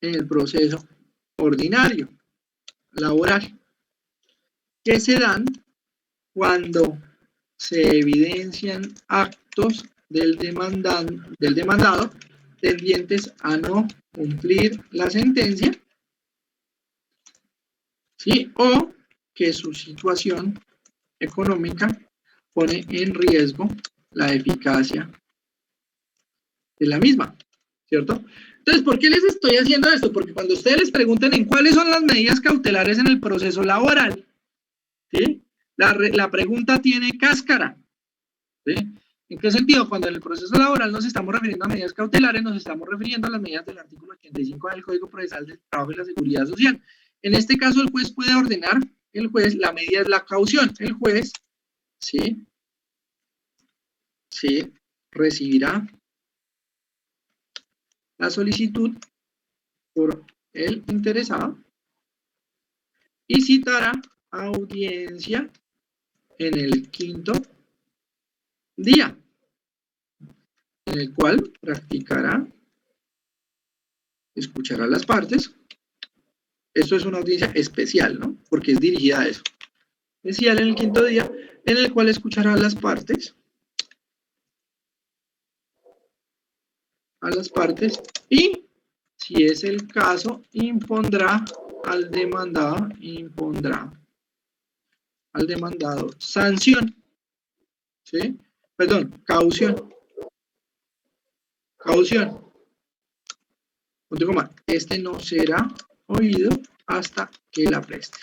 en el proceso ordinario, laboral, que se dan cuando se evidencian actos del demandado tendientes a no cumplir la sentencia, ¿sí?, o que su situación económica pone en riesgo la eficacia de la misma, ¿cierto? Entonces, ¿por qué les estoy haciendo esto? Porque cuando ustedes les pregunten en cuáles son las medidas cautelares en el proceso laboral, ¿sí?, la pregunta tiene cáscara, ¿sí? ¿En qué sentido? Cuando en el proceso laboral nos estamos refiriendo a medidas cautelares, nos estamos refiriendo a las medidas del artículo 85 del Código Procesal del Trabajo y la Seguridad Social. En este caso, el juez puede ordenar, la medida es la caución. El juez, ¿sí?, recibirá la solicitud por el interesado y citará audiencia en el 5º día, en el cual escuchará a las partes. Esto es una audiencia especial, ¿no?, porque es dirigida a eso. Especial en el 5º día, en el cual escuchará a las partes, y, si es el caso, impondrá al demandado sanción, ¿sí? Perdón, caución. Punto coma. Este no será oído hasta que la preste.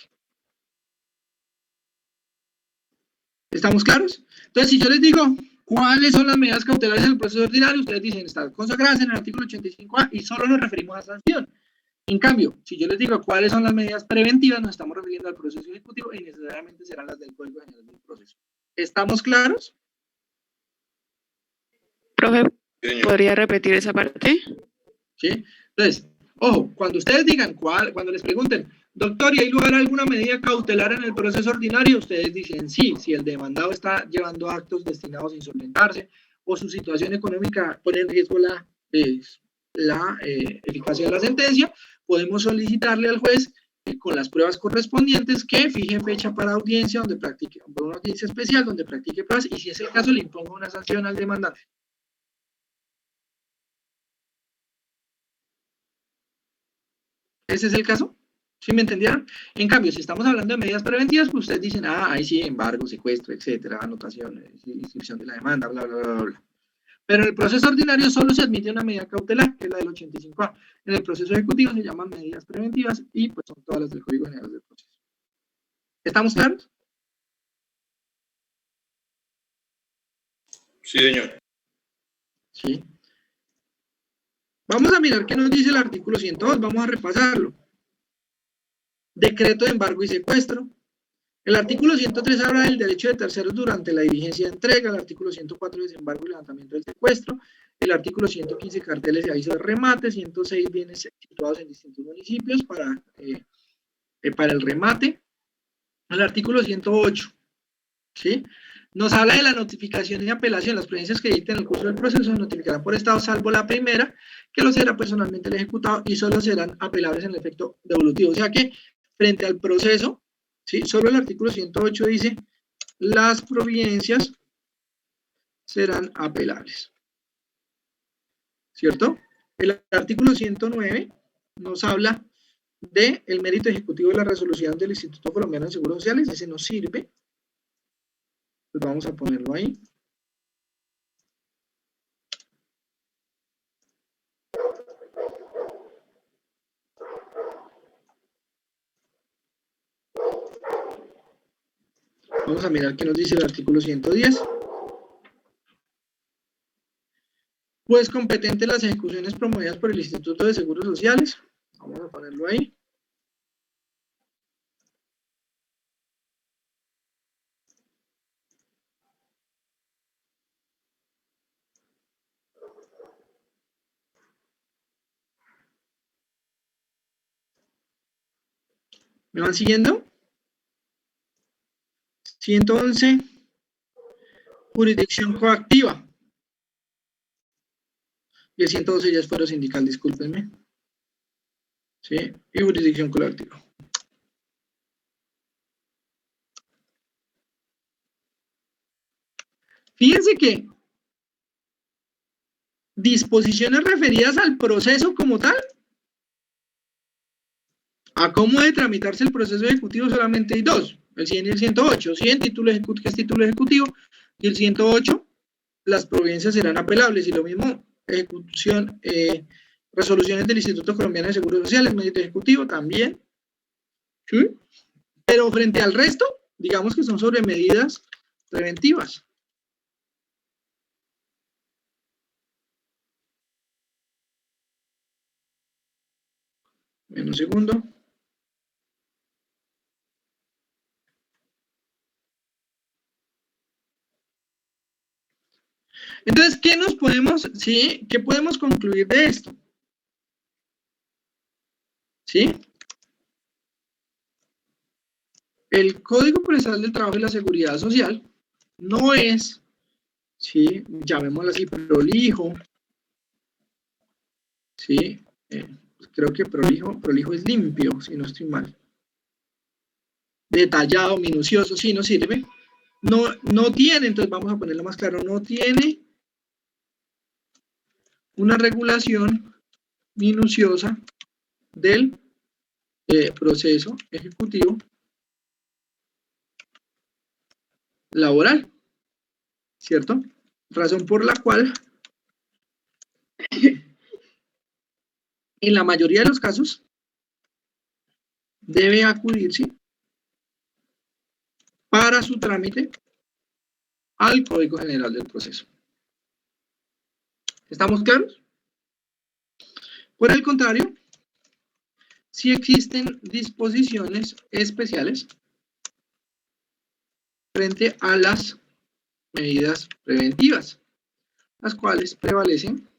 ¿Estamos claros? Entonces, si yo les digo cuáles son las medidas cautelares en el proceso ordinario, ustedes dicen, están consagradas en el artículo 85A y solo nos referimos a sanción. En cambio, si yo les digo cuáles son las medidas preventivas, nos estamos refiriendo al proceso ejecutivo y necesariamente serán las del Código General del Proceso. ¿Estamos claros?
Profe,
Señor.
¿podría repetir esa parte?
¿Sí? Entonces, ojo, cuando ustedes digan cuando les pregunten, doctor, ¿y hay lugar a alguna medida cautelar en el proceso ordinario? Ustedes dicen sí, si el demandado está llevando actos destinados a insolventarse o su situación económica pone en riesgo la eficacia de la sentencia, podemos solicitarle al juez con las pruebas correspondientes que fije fecha para audiencia una audiencia especial donde practique pruebas y, si es el caso, le imponga una sanción al demandante. ¿Ese es el caso? ¿Sí me entendieron? En cambio, si estamos hablando de medidas preventivas, pues ustedes dicen, ahí sí, embargo, secuestro, etcétera, anotación, inscripción de la demanda, bla, bla, bla, bla. Pero en el proceso ordinario solo se admite una medida cautelar, que es la del 85A. En el proceso ejecutivo se llaman medidas preventivas y pues son todas las del Código General del Proceso. ¿Estamos claros?
Sí, señor.
Sí. Vamos a mirar qué nos dice el artículo 102, vamos a repasarlo. Decreto de embargo y secuestro. El artículo 103 habla del derecho de terceros durante la diligencia de entrega. El artículo 104 desembargo y levantamiento del secuestro. El artículo 115 carteles de aviso de remate. 106 bienes situados en distintos municipios para el remate. El artículo 108, ¿sí?, nos habla de la notificación y apelación. Las providencias que dicten en el curso del proceso se notificarán por estado, salvo la primera, que lo será personalmente el ejecutado, y solo serán apelables en el efecto devolutivo. O sea que, frente al proceso, ¿sí?, solo el artículo 108 dice, las providencias serán apelables. ¿Cierto? El artículo 109 nos habla del mérito ejecutivo de la resolución del Instituto Colombiano de Seguros Sociales. Ese nos sirve. Pues vamos a ponerlo ahí. Vamos a mirar qué nos dice el artículo 110. Pues competente las ejecuciones promovidas por el Instituto de Seguros Sociales. Vamos a ponerlo ahí. ¿Me van siguiendo? 111. Jurisdicción coactiva. Y el 112 ya es fuero sindical, discúlpenme. ¿Sí? Y jurisdicción coactiva. Fíjense que disposiciones referidas al proceso como tal, a cómo debe tramitarse el proceso ejecutivo, solamente hay dos, el 100 y el 108. 100, título ejecutivo, que es título ejecutivo, y el 108, las providencias serán apelables, y lo mismo, ejecución, resoluciones del Instituto Colombiano de Seguros Sociales, mérito ejecutivo también, ¿sí? Pero frente al resto, digamos que son sobre medidas preventivas. En un segundo. Entonces, ¿qué nos podemos, sí, qué podemos concluir de esto? ¿Sí? El Código Procesal del Trabajo y la Seguridad Social no es, sí, llamémoslo así, prolijo, sí, creo que prolijo es limpio, si no estoy mal. Detallado, minucioso, sí, no sirve. No tiene, entonces vamos a ponerlo más claro, no tiene una regulación minuciosa del proceso ejecutivo laboral, ¿cierto? Razón por la cual en la mayoría de los casos debe acudirse para su trámite al Código General del Proceso. ¿Estamos claros? Por el contrario, sí existen disposiciones especiales frente a las medidas preventivas, las cuales prevalecen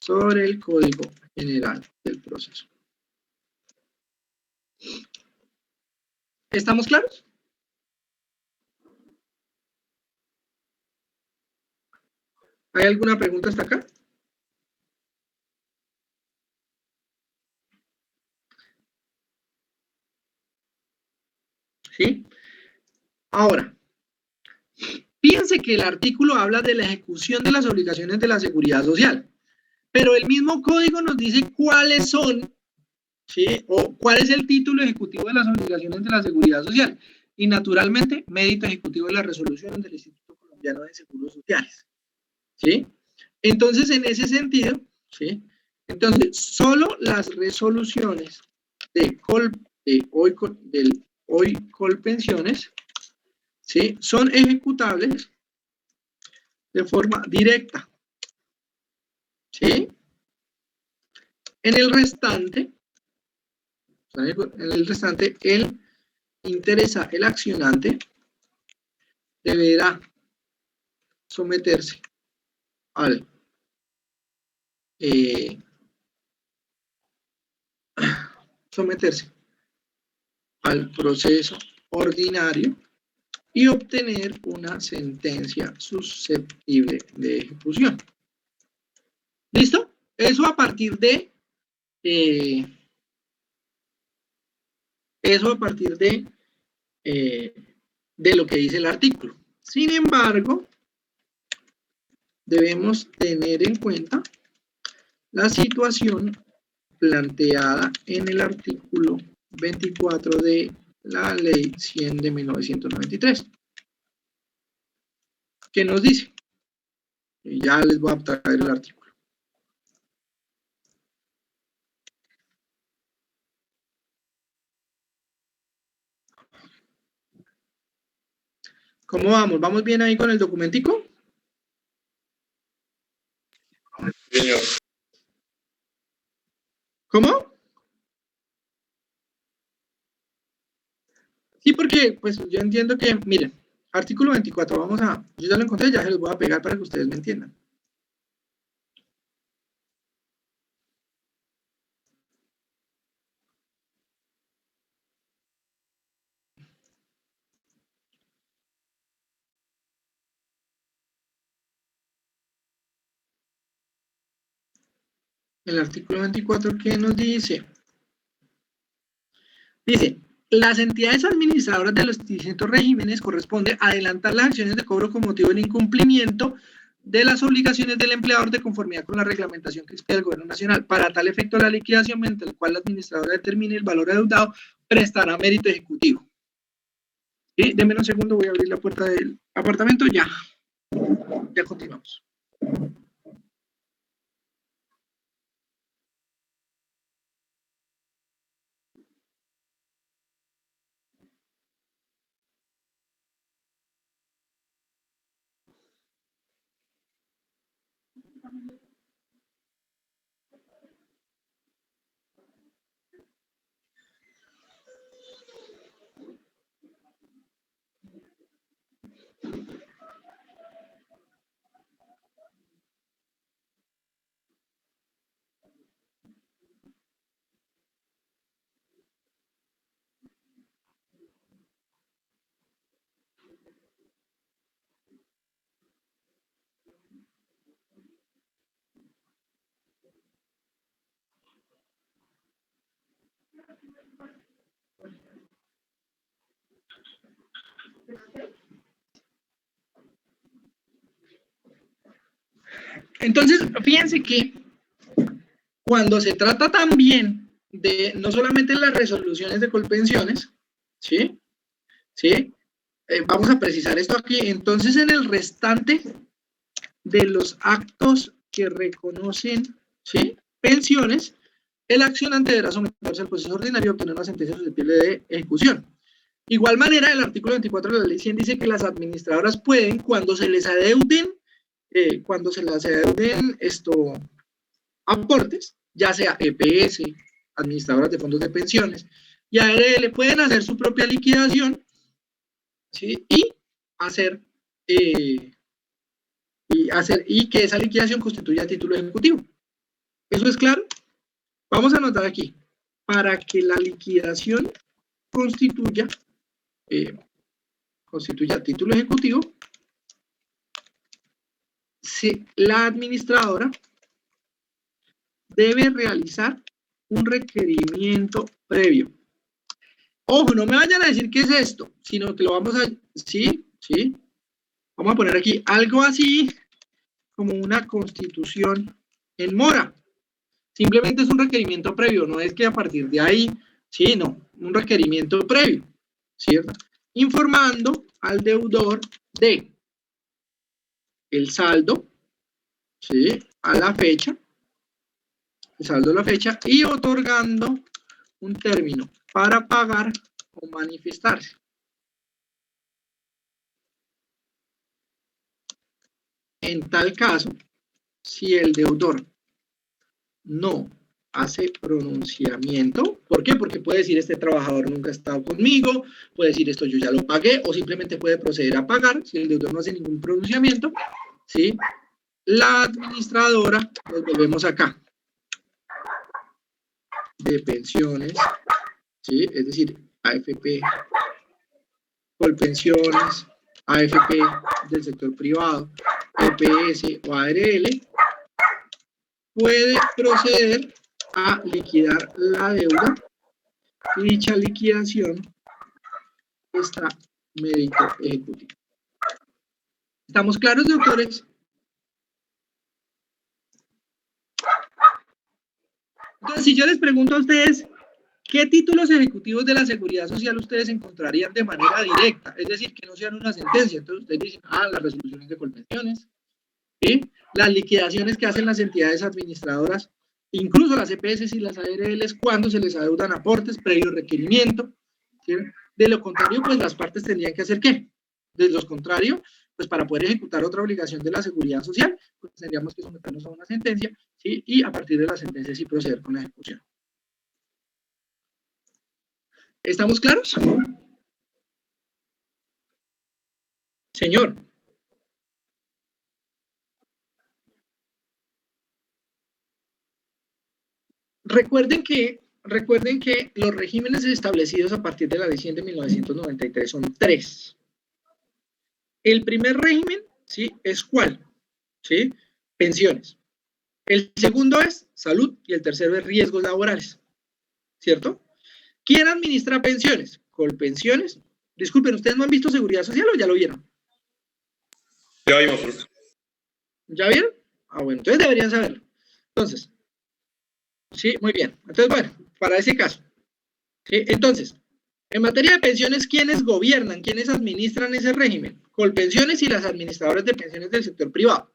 sobre el Código General del Proceso. ¿Estamos claros? ¿Hay alguna pregunta hasta acá? ¿Sí? Ahora, fíjense que el artículo habla de la ejecución de las obligaciones de la seguridad social, pero el mismo código nos dice cuáles son, ¿sí? O cuál es el título ejecutivo de las obligaciones de la seguridad social. Y naturalmente, mérito ejecutivo de la resolución del Instituto Colombiano de Seguros Sociales. ¿Sí? Entonces, en ese sentido, ¿sí? Entonces, solo las resoluciones del hoy Colpensiones, ¿sí? Son ejecutables de forma directa. ¿Sí? En el restante, el interesado, el accionante, deberá someterse al proceso ordinario y obtener una sentencia susceptible de ejecución. ¿Listo? Eso a partir de lo que dice el artículo. Sin embargo, debemos tener en cuenta la situación planteada en el artículo 24 de la Ley 100 de 1993. ¿Qué nos dice? Y ya les voy a traer el artículo. ¿Cómo vamos? ¿Vamos bien ahí con el documentico?
Señor.
¿Cómo? Sí, porque pues yo entiendo que, miren, artículo 24, yo ya lo encontré, ya se los voy a pegar para que ustedes me entiendan. El artículo 24, ¿qué nos dice? Dice, las entidades administradoras de los distintos regímenes corresponde adelantar las acciones de cobro con motivo del incumplimiento de las obligaciones del empleador de conformidad con la reglamentación que expide el Gobierno Nacional. Para tal efecto, la liquidación mediante la cual la administradora determine el valor adeudado prestará mérito ejecutivo. Y denme un segundo, voy a abrir la puerta del apartamento, ya continuamos. Entonces, fíjense que cuando se trata también de no solamente las resoluciones de colpensiones, ¿sí? Vamos a precisar esto aquí. Entonces, en el restante de los actos que reconocen, ¿sí?, pensiones, el accionante deberá someterse al proceso ordinario y obtener una sentencia susceptible de ejecución. Igual manera, el artículo 24 de la ley 100 dice que las administradoras pueden, cuando se les adeuden, aportes, ya sea EPS, administradoras de fondos de pensiones, y ARL, pueden hacer su propia liquidación, ¿sí?, y que esa liquidación constituya título ejecutivo. ¿Eso es claro? Vamos a anotar aquí, para que la liquidación constituya título ejecutivo, la administradora debe realizar un requerimiento previo. Ojo, no me vayan a decir qué es esto, sino que lo vamos a... Sí. Vamos a poner aquí algo así como una constitución en mora. Simplemente es un requerimiento previo, no es que a partir de ahí, sí, no, un requerimiento previo, ¿cierto? Informando al deudor de el saldo, ¿sí?, a la fecha, el saldo a la fecha, y otorgando un término para pagar o manifestarse. En tal caso, si el deudor no hace pronunciamiento, ¿por qué? Porque puede decir este trabajador nunca ha estado conmigo, puede decir esto yo ya lo pagué, o simplemente puede proceder a pagar. Si el deudor no hace ningún pronunciamiento, ¿sí?, la administradora, nos volvemos acá, de pensiones, ¿sí?, es decir, AFP, Colpensiones, AFP del sector privado, EPS o ARL, puede proceder a liquidar la deuda, y dicha liquidación está mérito ejecutivo. ¿Estamos claros, doctores? Entonces, si yo les pregunto a ustedes, ¿qué títulos ejecutivos de la Seguridad Social ustedes encontrarían de manera directa? Es decir, que no sean una sentencia. Entonces, ustedes dicen, las resoluciones de Colpensiones, ¿sí? Las liquidaciones que hacen las entidades administradoras, incluso las EPS y las ARLs, cuando se les adeudan aportes previo requerimiento, ¿sí? De lo contrario, pues las partes tendrían que hacer ¿qué? De lo contrario, pues para poder ejecutar otra obligación de la Seguridad Social, pues tendríamos que someternos a una sentencia, ¿sí? Y a partir de la sentencia sí proceder con la ejecución. ¿Estamos claros? Señor. Recuerden que los regímenes establecidos a partir de la ley 100 de 1993 son 3. El primer régimen, ¿sí? ¿Es cuál? ¿Sí? Pensiones. El segundo es salud y el tercero es riesgos laborales, ¿cierto? ¿Quién administra pensiones? Colpensiones. Disculpen, ¿ustedes no han visto Seguridad Social o ya lo vieron?
Ya vimos, profe.
¿Ya vieron? Bueno, entonces deberían saberlo. Entonces, sí, muy bien. Entonces, bueno, para ese caso. ¿Sí? Entonces, en materia de pensiones, ¿quiénes gobiernan? ¿Quiénes administran ese régimen? Colpensiones y las administradoras de pensiones del sector privado.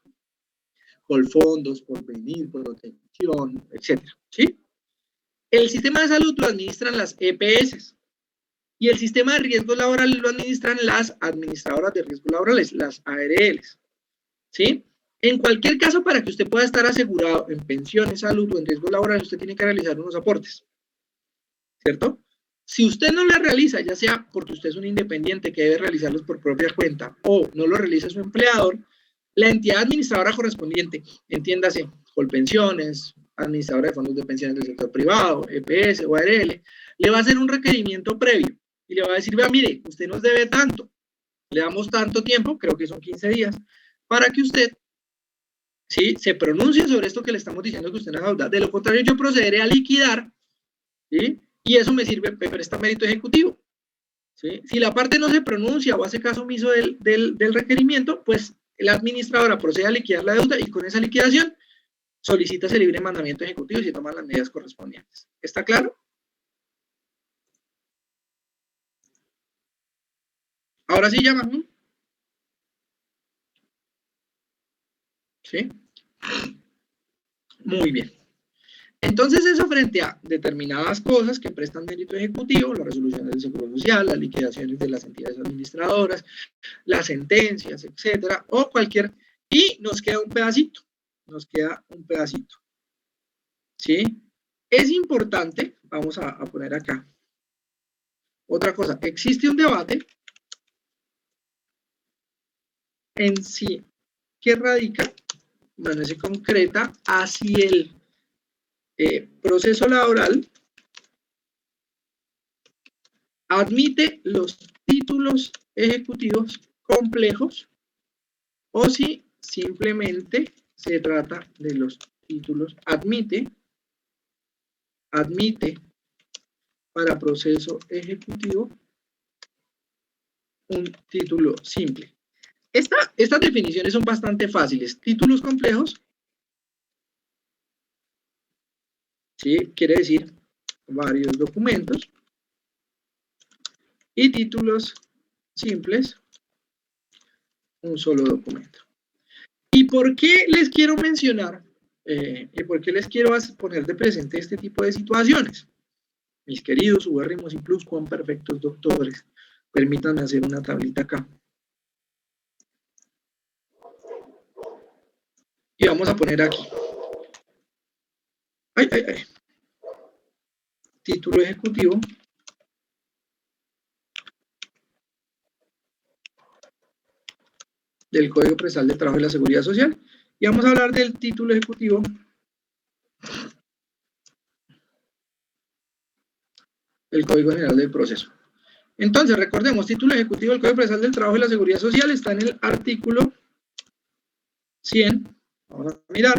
Colfondos, Porvenir, Protección, etc. ¿Sí? El sistema de salud lo administran las EPS y el sistema de riesgos laborales lo administran las administradoras de riesgos laborales, las ARLs. ¿Sí? En cualquier caso, para que usted pueda estar asegurado en pensiones, salud o en riesgos laborales, usted tiene que realizar unos aportes. ¿Cierto? Si usted no lo realiza, ya sea porque usted es un independiente que debe realizarlos por propia cuenta o no lo realiza su empleador, la entidad administradora correspondiente, entiéndase, Colpensiones, administradora de fondos de pensiones del sector privado, EPS o ARL, le va a hacer un requerimiento previo y le va a decir, vea, mire, usted nos debe tanto, le damos tanto tiempo, creo que son 15 días, para que usted ¿sí? Se pronuncie sobre esto que le estamos diciendo que usted no es deuda. De lo contrario, yo procederé a liquidar, ¿sí? Y eso me sirve, me presta mérito ejecutivo. ¿Sí? Si la parte no se pronuncia o hace caso omiso del requerimiento, pues la administradora procede a liquidar la deuda y con esa liquidación solicita ese libre mandamiento ejecutivo y se toman las medidas correspondientes. ¿Está claro? Ahora sí llama. ¿Sí? Muy bien. Entonces eso frente a determinadas cosas que prestan mérito ejecutivo, las resoluciones del Seguro Social, las liquidaciones de las entidades administradoras, las sentencias, etcétera, o cualquier, y nos queda un pedacito, ¿sí? Es importante, vamos a poner acá, otra cosa, existe un debate en sí que radica, bueno, se concreta hacia el proceso laboral admite los títulos ejecutivos complejos o si simplemente se trata de los títulos admite para proceso ejecutivo un título simple. Estas definiciones son bastante fáciles. Títulos complejos, ¿sí? Quiere decir varios documentos. Y títulos simples, un solo documento. ¿Y por qué les quiero mencionar y por qué les quiero poner de presente este tipo de situaciones? Mis queridos ubérrimos y pluscuamperfectos doctores, permítanme hacer una tablita acá. Y vamos a poner aquí. Título ejecutivo. Del Código Procesal del Trabajo y la Seguridad Social. Y vamos a hablar del título ejecutivo del Código General del Proceso. Entonces, recordemos, título ejecutivo del Código Procesal del Trabajo y la Seguridad Social está en el artículo 100. Vamos a mirar.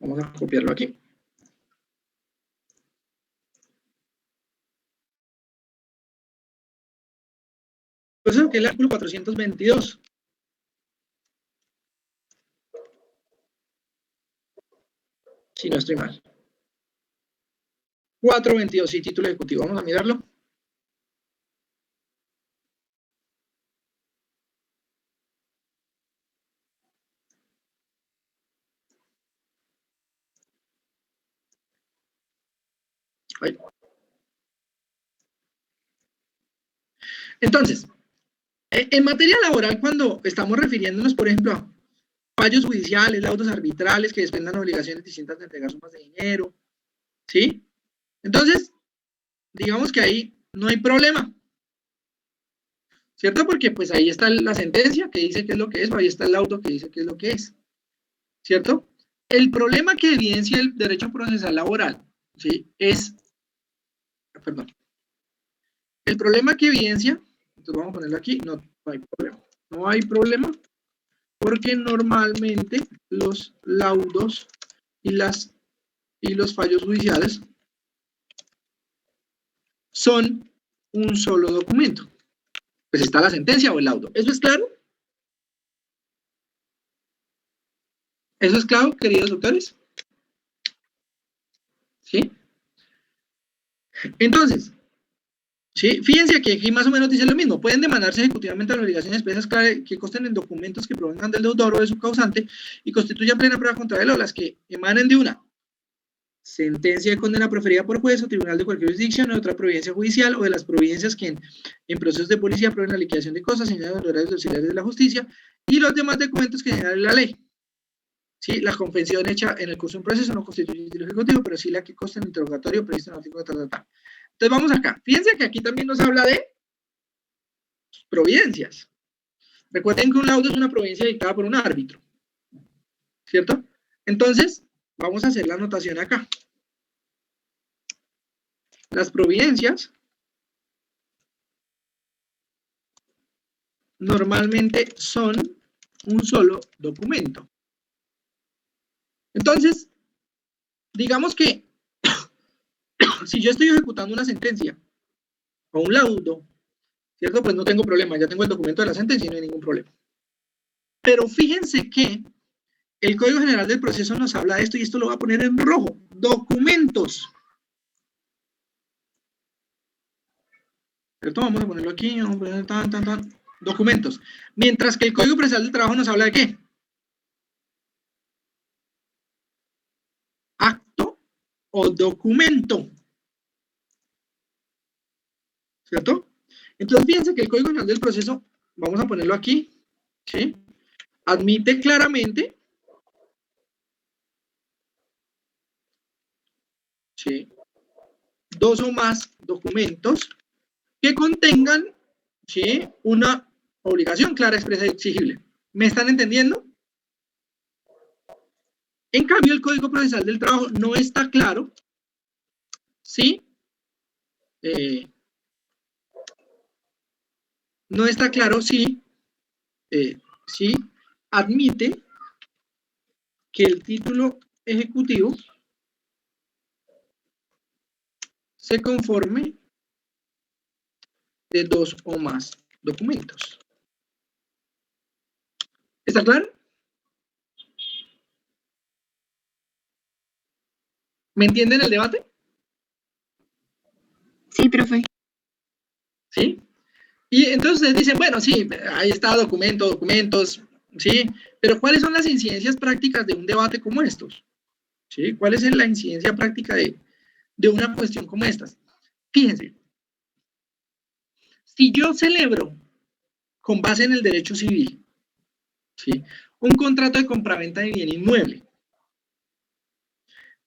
Vamos a copiarlo aquí. Eso que es el artículo 422. Si no estoy mal. 422, sí, título ejecutivo. Vamos a mirarlo. Ahí. Entonces, en materia laboral, cuando estamos refiriéndonos, por ejemplo, a fallos judiciales, laudos arbitrales que desprendan obligaciones distintas de entregar sumas de dinero, ¿sí? Entonces, digamos que ahí no hay problema, ¿cierto? Porque pues ahí está la sentencia que dice qué es lo que es, o ahí está el laudo que dice qué es lo que es, ¿cierto? El problema que evidencia el derecho procesal laboral, ¿sí? Perdón. El problema que evidencia, entonces vamos a ponerlo aquí, no hay problema. No hay problema porque normalmente los laudos y los fallos judiciales son un solo documento. Pues está la sentencia o el laudo. ¿Eso es claro? ¿Eso es claro, queridos doctores? ¿Sí? Entonces, ¿sí? Fíjense que aquí más o menos dice lo mismo. Pueden demandarse ejecutivamente las obligaciones expresas que consten en documentos que provengan del deudor o de su causante y constituyan plena prueba contra él o las que emanen de una sentencia de condena proferida por juez o tribunal de cualquier jurisdicción o de otra providencia judicial o de las providencias que en procesos de policía prueben la liquidación de cosas, señalados en horarios auxiliares de la justicia y los demás documentos que señalen la ley. ¿Sí? La confesión hecha en el curso de un proceso no constituye título ejecutivo, pero sí la que consta en el interrogatorio previsto en el artículo tal. Entonces vamos acá. Fíjense que aquí también nos habla de providencias. Recuerden que un laudo es una providencia dictada por un árbitro, ¿cierto? Entonces, vamos a hacer la anotación acá. Las providencias normalmente son un solo documento. Entonces, digamos que si yo estoy ejecutando una sentencia o un laudo, ¿cierto? Pues no tengo problema, ya tengo el documento de la sentencia y no hay ningún problema. Pero fíjense que el Código General del Proceso nos habla de esto y esto lo voy a poner en rojo. Documentos. ¿Cierto? Vamos a ponerlo aquí. Vamos a poner documentos. Mientras que el Código Procesal del Trabajo nos habla de ¿qué? Acto o documento. ¿Cierto? Entonces, fíjense que el Código General del Proceso, vamos a ponerlo aquí, ¿sí? Admite claramente, ¿sí?, dos o más documentos que contengan, ¿sí?, una obligación clara, expresa y exigible. ¿Me están entendiendo? En cambio, el Código Procesal del Trabajo no está claro, ¿sí? No está claro si admite que el título ejecutivo se conforme de dos o más documentos. ¿Está claro? ¿Me entienden el debate?
Sí, profe.
¿Sí? Y entonces ustedes dicen, bueno, sí, ahí está documentos, ¿sí? Pero ¿cuáles son las incidencias prácticas de un debate como estos? ¿Sí? ¿Cuál es la incidencia práctica de una cuestión como estas? Fíjense, si yo celebro con base en el derecho civil, ¿sí?, un contrato de compraventa de bien inmueble,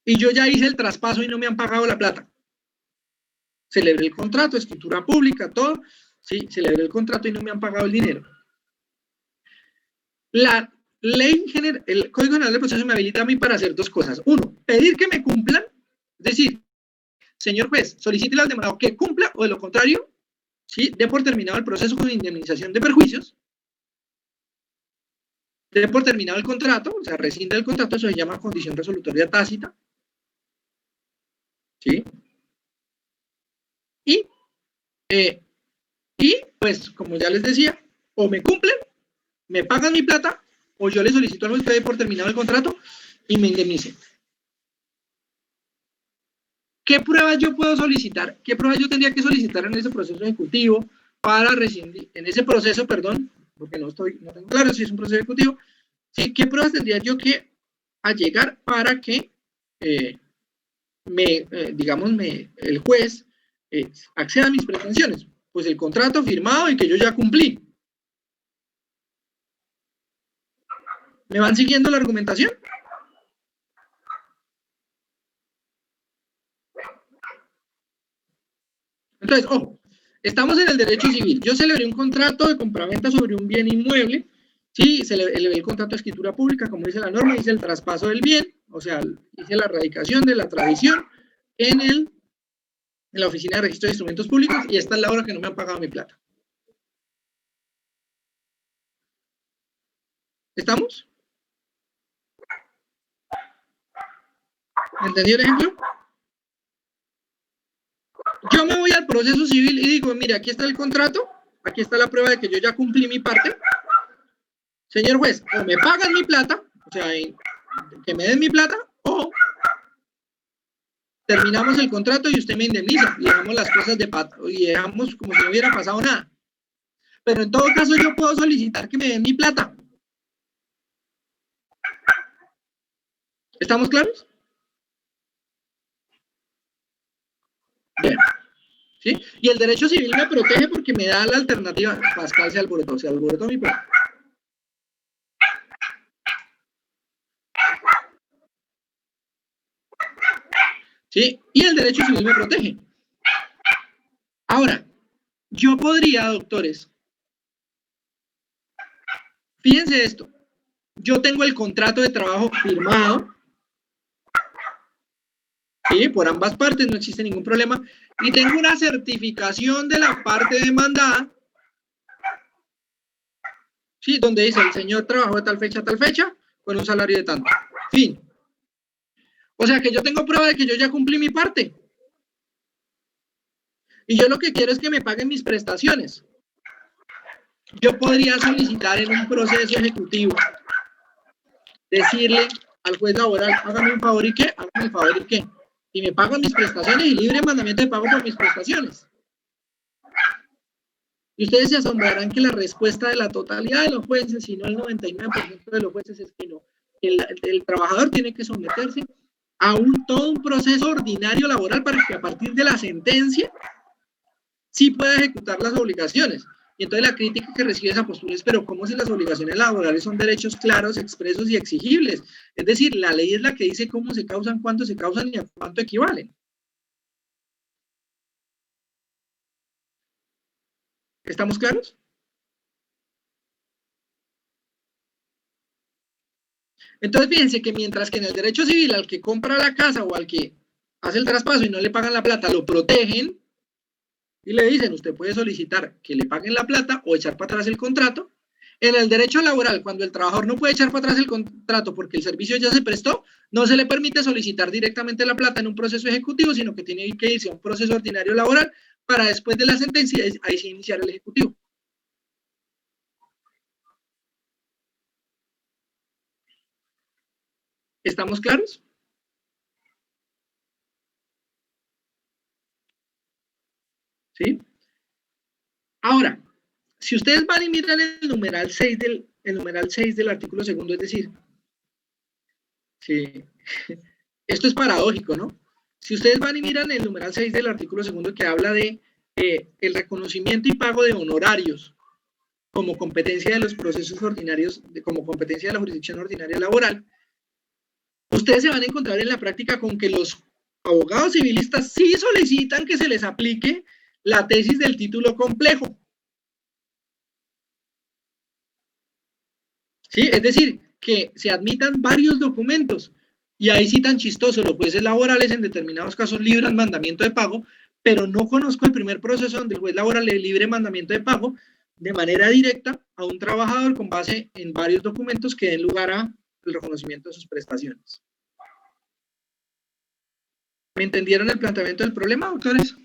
y yo ya hice el traspaso y no me han pagado la plata, celebré el contrato, escritura pública, todo, sí, celebré el contrato y no me han pagado el dinero. La ley general, el Código General del Proceso me habilita a mí para hacer dos cosas. Uno, pedir que me cumplan, es decir, señor juez, solicite al demandado que cumpla, o de lo contrario, ¿sí?, dé por terminado el proceso con indemnización de perjuicios, dé por terminado el contrato, o sea, rescinda el contrato, eso se llama condición resolutoria tácita, ¿sí? Y pues, como ya les decía, o me cumplen, me pagan mi plata, o yo le solicito al juez que dé por terminado el contrato y me indemnice. ¿Qué pruebas yo puedo solicitar? ¿Qué pruebas yo tendría que solicitar en ese proceso ejecutivo para rescindir, en ese proceso, perdón, porque no tengo claro si es un proceso ejecutivo, ¿sí? ¿Qué pruebas tendría yo que allegar para que el juez acceda a mis pretensiones? Pues el contrato firmado y que yo ya cumplí. ¿Me van siguiendo la argumentación? Entonces, ojo, estamos en el derecho civil. Yo celebré un contrato de compraventa sobre un bien inmueble. Sí, elevé el contrato de escritura pública, como dice la norma, hice el traspaso del bien, o sea, hice la erradicación de la tradición en la oficina de registro de instrumentos públicos y esta es la hora que no me han pagado mi plata. ¿Estamos? ¿Entendió el ejemplo? Yo me voy al proceso civil y digo, mire, aquí está el contrato, aquí está la prueba de que yo ya cumplí mi parte. Señor juez, o me pagan mi plata, o sea, que me den mi plata, o terminamos el contrato y usted me indemniza y dejamos las cosas de pato y dejamos como si no hubiera pasado nada. Pero en todo caso yo puedo solicitar que me den mi plata. ¿Estamos claros? Bien. ¿Sí? Y el derecho civil me protege porque me da la alternativa. Pascal se alborotó mi plata. ¿Sí? Y el derecho civil me protege. Ahora, yo podría, doctores, fíjense esto, yo tengo el contrato de trabajo firmado, ¿sí? Por ambas partes, no existe ningún problema, y tengo una certificación de la parte demandada, ¿sí? Donde dice, el señor trabajó de tal fecha a tal fecha, con un salario de tanto. Fin. O sea que yo tengo prueba de que yo ya cumplí mi parte. Y yo lo que quiero es que me paguen mis prestaciones. Yo podría solicitar en un proceso ejecutivo, decirle al juez laboral, hágame un favor y qué, hágame el favor y qué. Y me pagan mis prestaciones y libre mandamiento de pago por mis prestaciones. Y ustedes se asombrarán que la respuesta de la totalidad de los jueces, si no el 99% de los jueces, es que no. El trabajador tiene que someterse a todo un proceso ordinario laboral para que a partir de la sentencia sí pueda ejecutar las obligaciones. Y entonces la crítica que recibe esa postura es, pero ¿cómo si las obligaciones laborales son derechos claros, expresos y exigibles? Es decir, la ley es la que dice cómo se causan, cuánto se causan y a cuánto equivalen. ¿Estamos claros? Entonces fíjense que mientras que en el derecho civil al que compra la casa o al que hace el traspaso y no le pagan la plata, lo protegen y le dicen, usted puede solicitar que le paguen la plata o echar para atrás el contrato. En el derecho laboral, cuando el trabajador no puede echar para atrás el contrato porque el servicio ya se prestó, no se le permite solicitar directamente la plata en un proceso ejecutivo, sino que tiene que irse a un proceso ordinario laboral para después de la sentencia ahí sí iniciar el ejecutivo. ¿Estamos claros? ¿Sí? Ahora, si ustedes van y miran el numeral 6 del artículo segundo, es decir, sí, esto es paradójico, ¿no? Si ustedes van y miran el numeral 6 del artículo segundo que habla de el reconocimiento y pago de honorarios como competencia de los procesos ordinarios, como competencia de la jurisdicción ordinaria laboral, ustedes se van a encontrar en la práctica con que los abogados civilistas sí solicitan que se les aplique la tesis del título complejo. ¿Sí? Es decir, que se admitan varios documentos. Y ahí sí tan chistoso, los jueces laborales en determinados casos libran mandamiento de pago, pero no conozco el primer proceso donde el juez laboral le libre mandamiento de pago de manera directa a un trabajador con base en varios documentos que den lugar al reconocimiento de sus prestaciones. ¿Me entendieron el planteamiento del problema, doctores?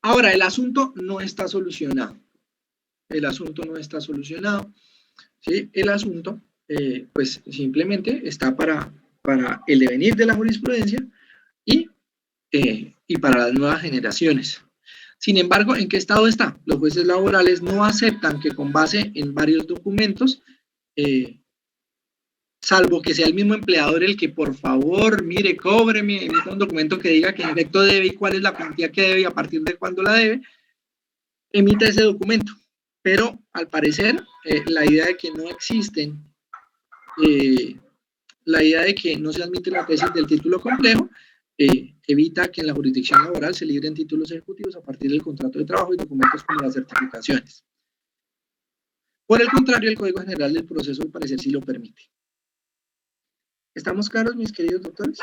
Ahora, el asunto no está solucionado. El asunto no está solucionado. ¿Sí? El asunto, pues simplemente está para el devenir de la jurisprudencia y para las nuevas generaciones. Sin embargo, ¿en qué estado está? Los jueces laborales no aceptan que con base en varios documentos, salvo que sea el mismo empleador el que por favor, mire, cóbreme, emita un documento que diga que en efecto debe y cuál es la cuantía que debe y a partir de cuándo la debe, emita ese documento. Pero al parecer, la idea de que no existen, la idea de que no se admite la tesis del título complejo, evita que en la jurisdicción laboral se libren títulos ejecutivos a partir del contrato de trabajo y documentos como las certificaciones. Por el contrario, el Código General del Proceso, al parecer, sí lo permite. ¿Estamos claros, mis queridos doctores?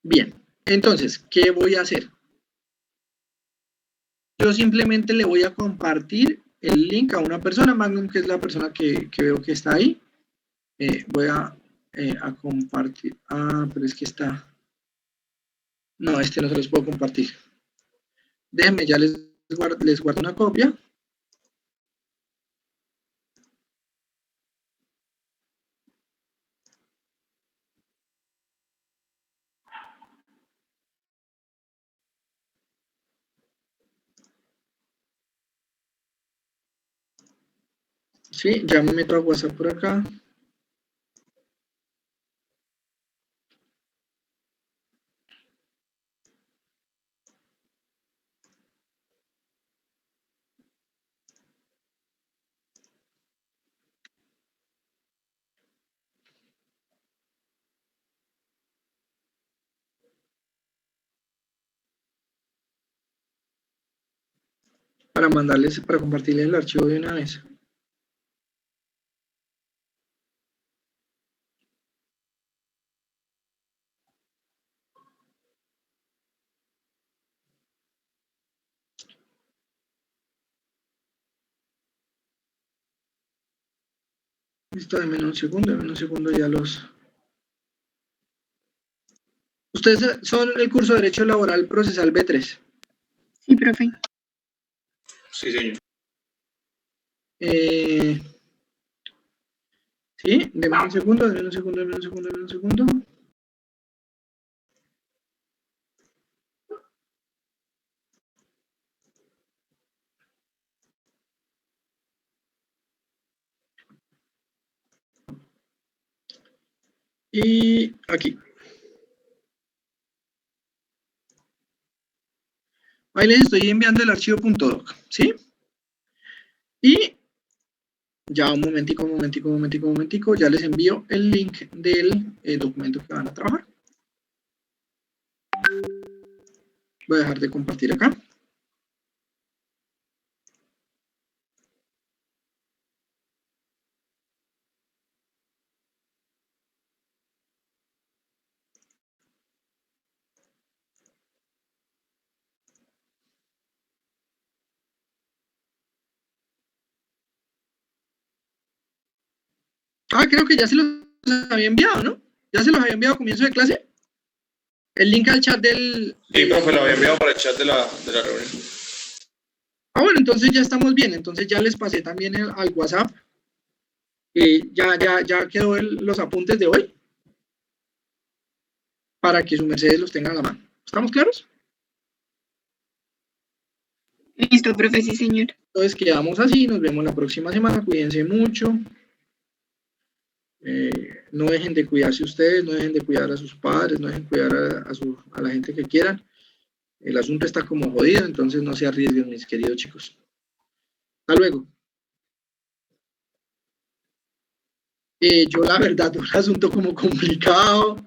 Bien, entonces, ¿qué voy a hacer? Yo simplemente le voy a compartir el link a una persona, Magnum, que es la persona que veo que está ahí. Voy a compartir. Ah, pero es que está... No, este no se los puedo compartir. Déjenme, ya les guardo una copia. Sí, ya me meto a WhatsApp por acá. Para mandarles, para compartirles el archivo de una vez. Listo, denme un segundo, ya los... Ustedes son el curso de Derecho Laboral Procesal B3.
Sí, profe.
Sí, señor.
Sí, denme un segundo. Y aquí. Ahí les estoy enviando el archivo .doc, ¿sí? Y ya un momentico, ya les envío el link del documento que van a trabajar. Voy a dejar de compartir acá. Ah, creo que ya se los había enviado, ¿no? Ya se los había enviado a comienzo de clase. El link al chat del...
Sí, profe, lo había enviado para el chat de la reunión.
Ah, bueno, entonces ya estamos bien. Entonces ya les pasé también al WhatsApp. Ya quedó los apuntes de hoy. Para que su mercedes los tengan a la mano. ¿Estamos claros?
Listo, profe, sí, señor.
Entonces quedamos así. Nos vemos la próxima semana. Cuídense mucho. No dejen de cuidarse ustedes, no dejen de cuidar a sus padres, no dejen de cuidar a la gente que quieran. El asunto está como jodido, entonces no se arriesguen, mis queridos chicos. Hasta luego. Yo la verdad, un asunto como complicado.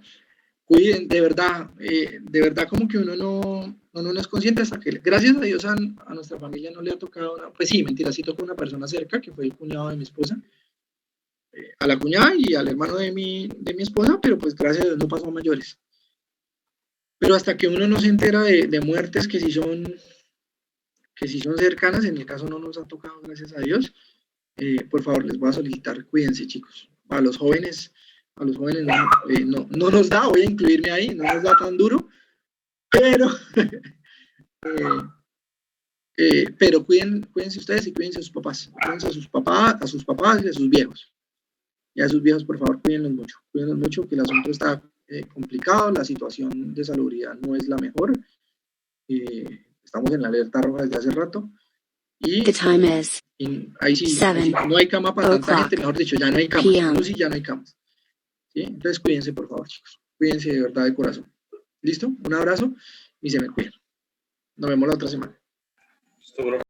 Cuiden, de verdad como que uno no es consciente hasta que, gracias a Dios, a nuestra familia no le ha tocado una, pues sí, mentira, sí tocó una persona cerca, que fue el cuñado de mi esposa, a la cuñada y al hermano de mi esposa, pero pues gracias a Dios no pasó a mayores. Pero hasta que uno no se entera de muertes que sí son cercanas, en mi caso no nos ha tocado, gracias a Dios, por favor, les voy a solicitar, cuídense, chicos. A los jóvenes, a los jóvenes no nos da, voy a incluirme ahí, no nos da tan duro, pero, pero cuídense ustedes y cuídense a sus papás, cuídense a sus papás y a sus viejos. Y a sus viejos, por favor, cuídenlos mucho, que el asunto está complicado, la situación de salubridad no es la mejor, estamos en la alerta roja desde hace rato, y ahí sí, no hay cama para tanta gente, mejor dicho, ya no hay camas, UCI ya no hay camas. ¿Sí? Entonces cuídense, por favor, chicos, cuídense de verdad de corazón. ¿Listo? Un abrazo y se me cuidan. Nos vemos la otra semana.
Listo, bro.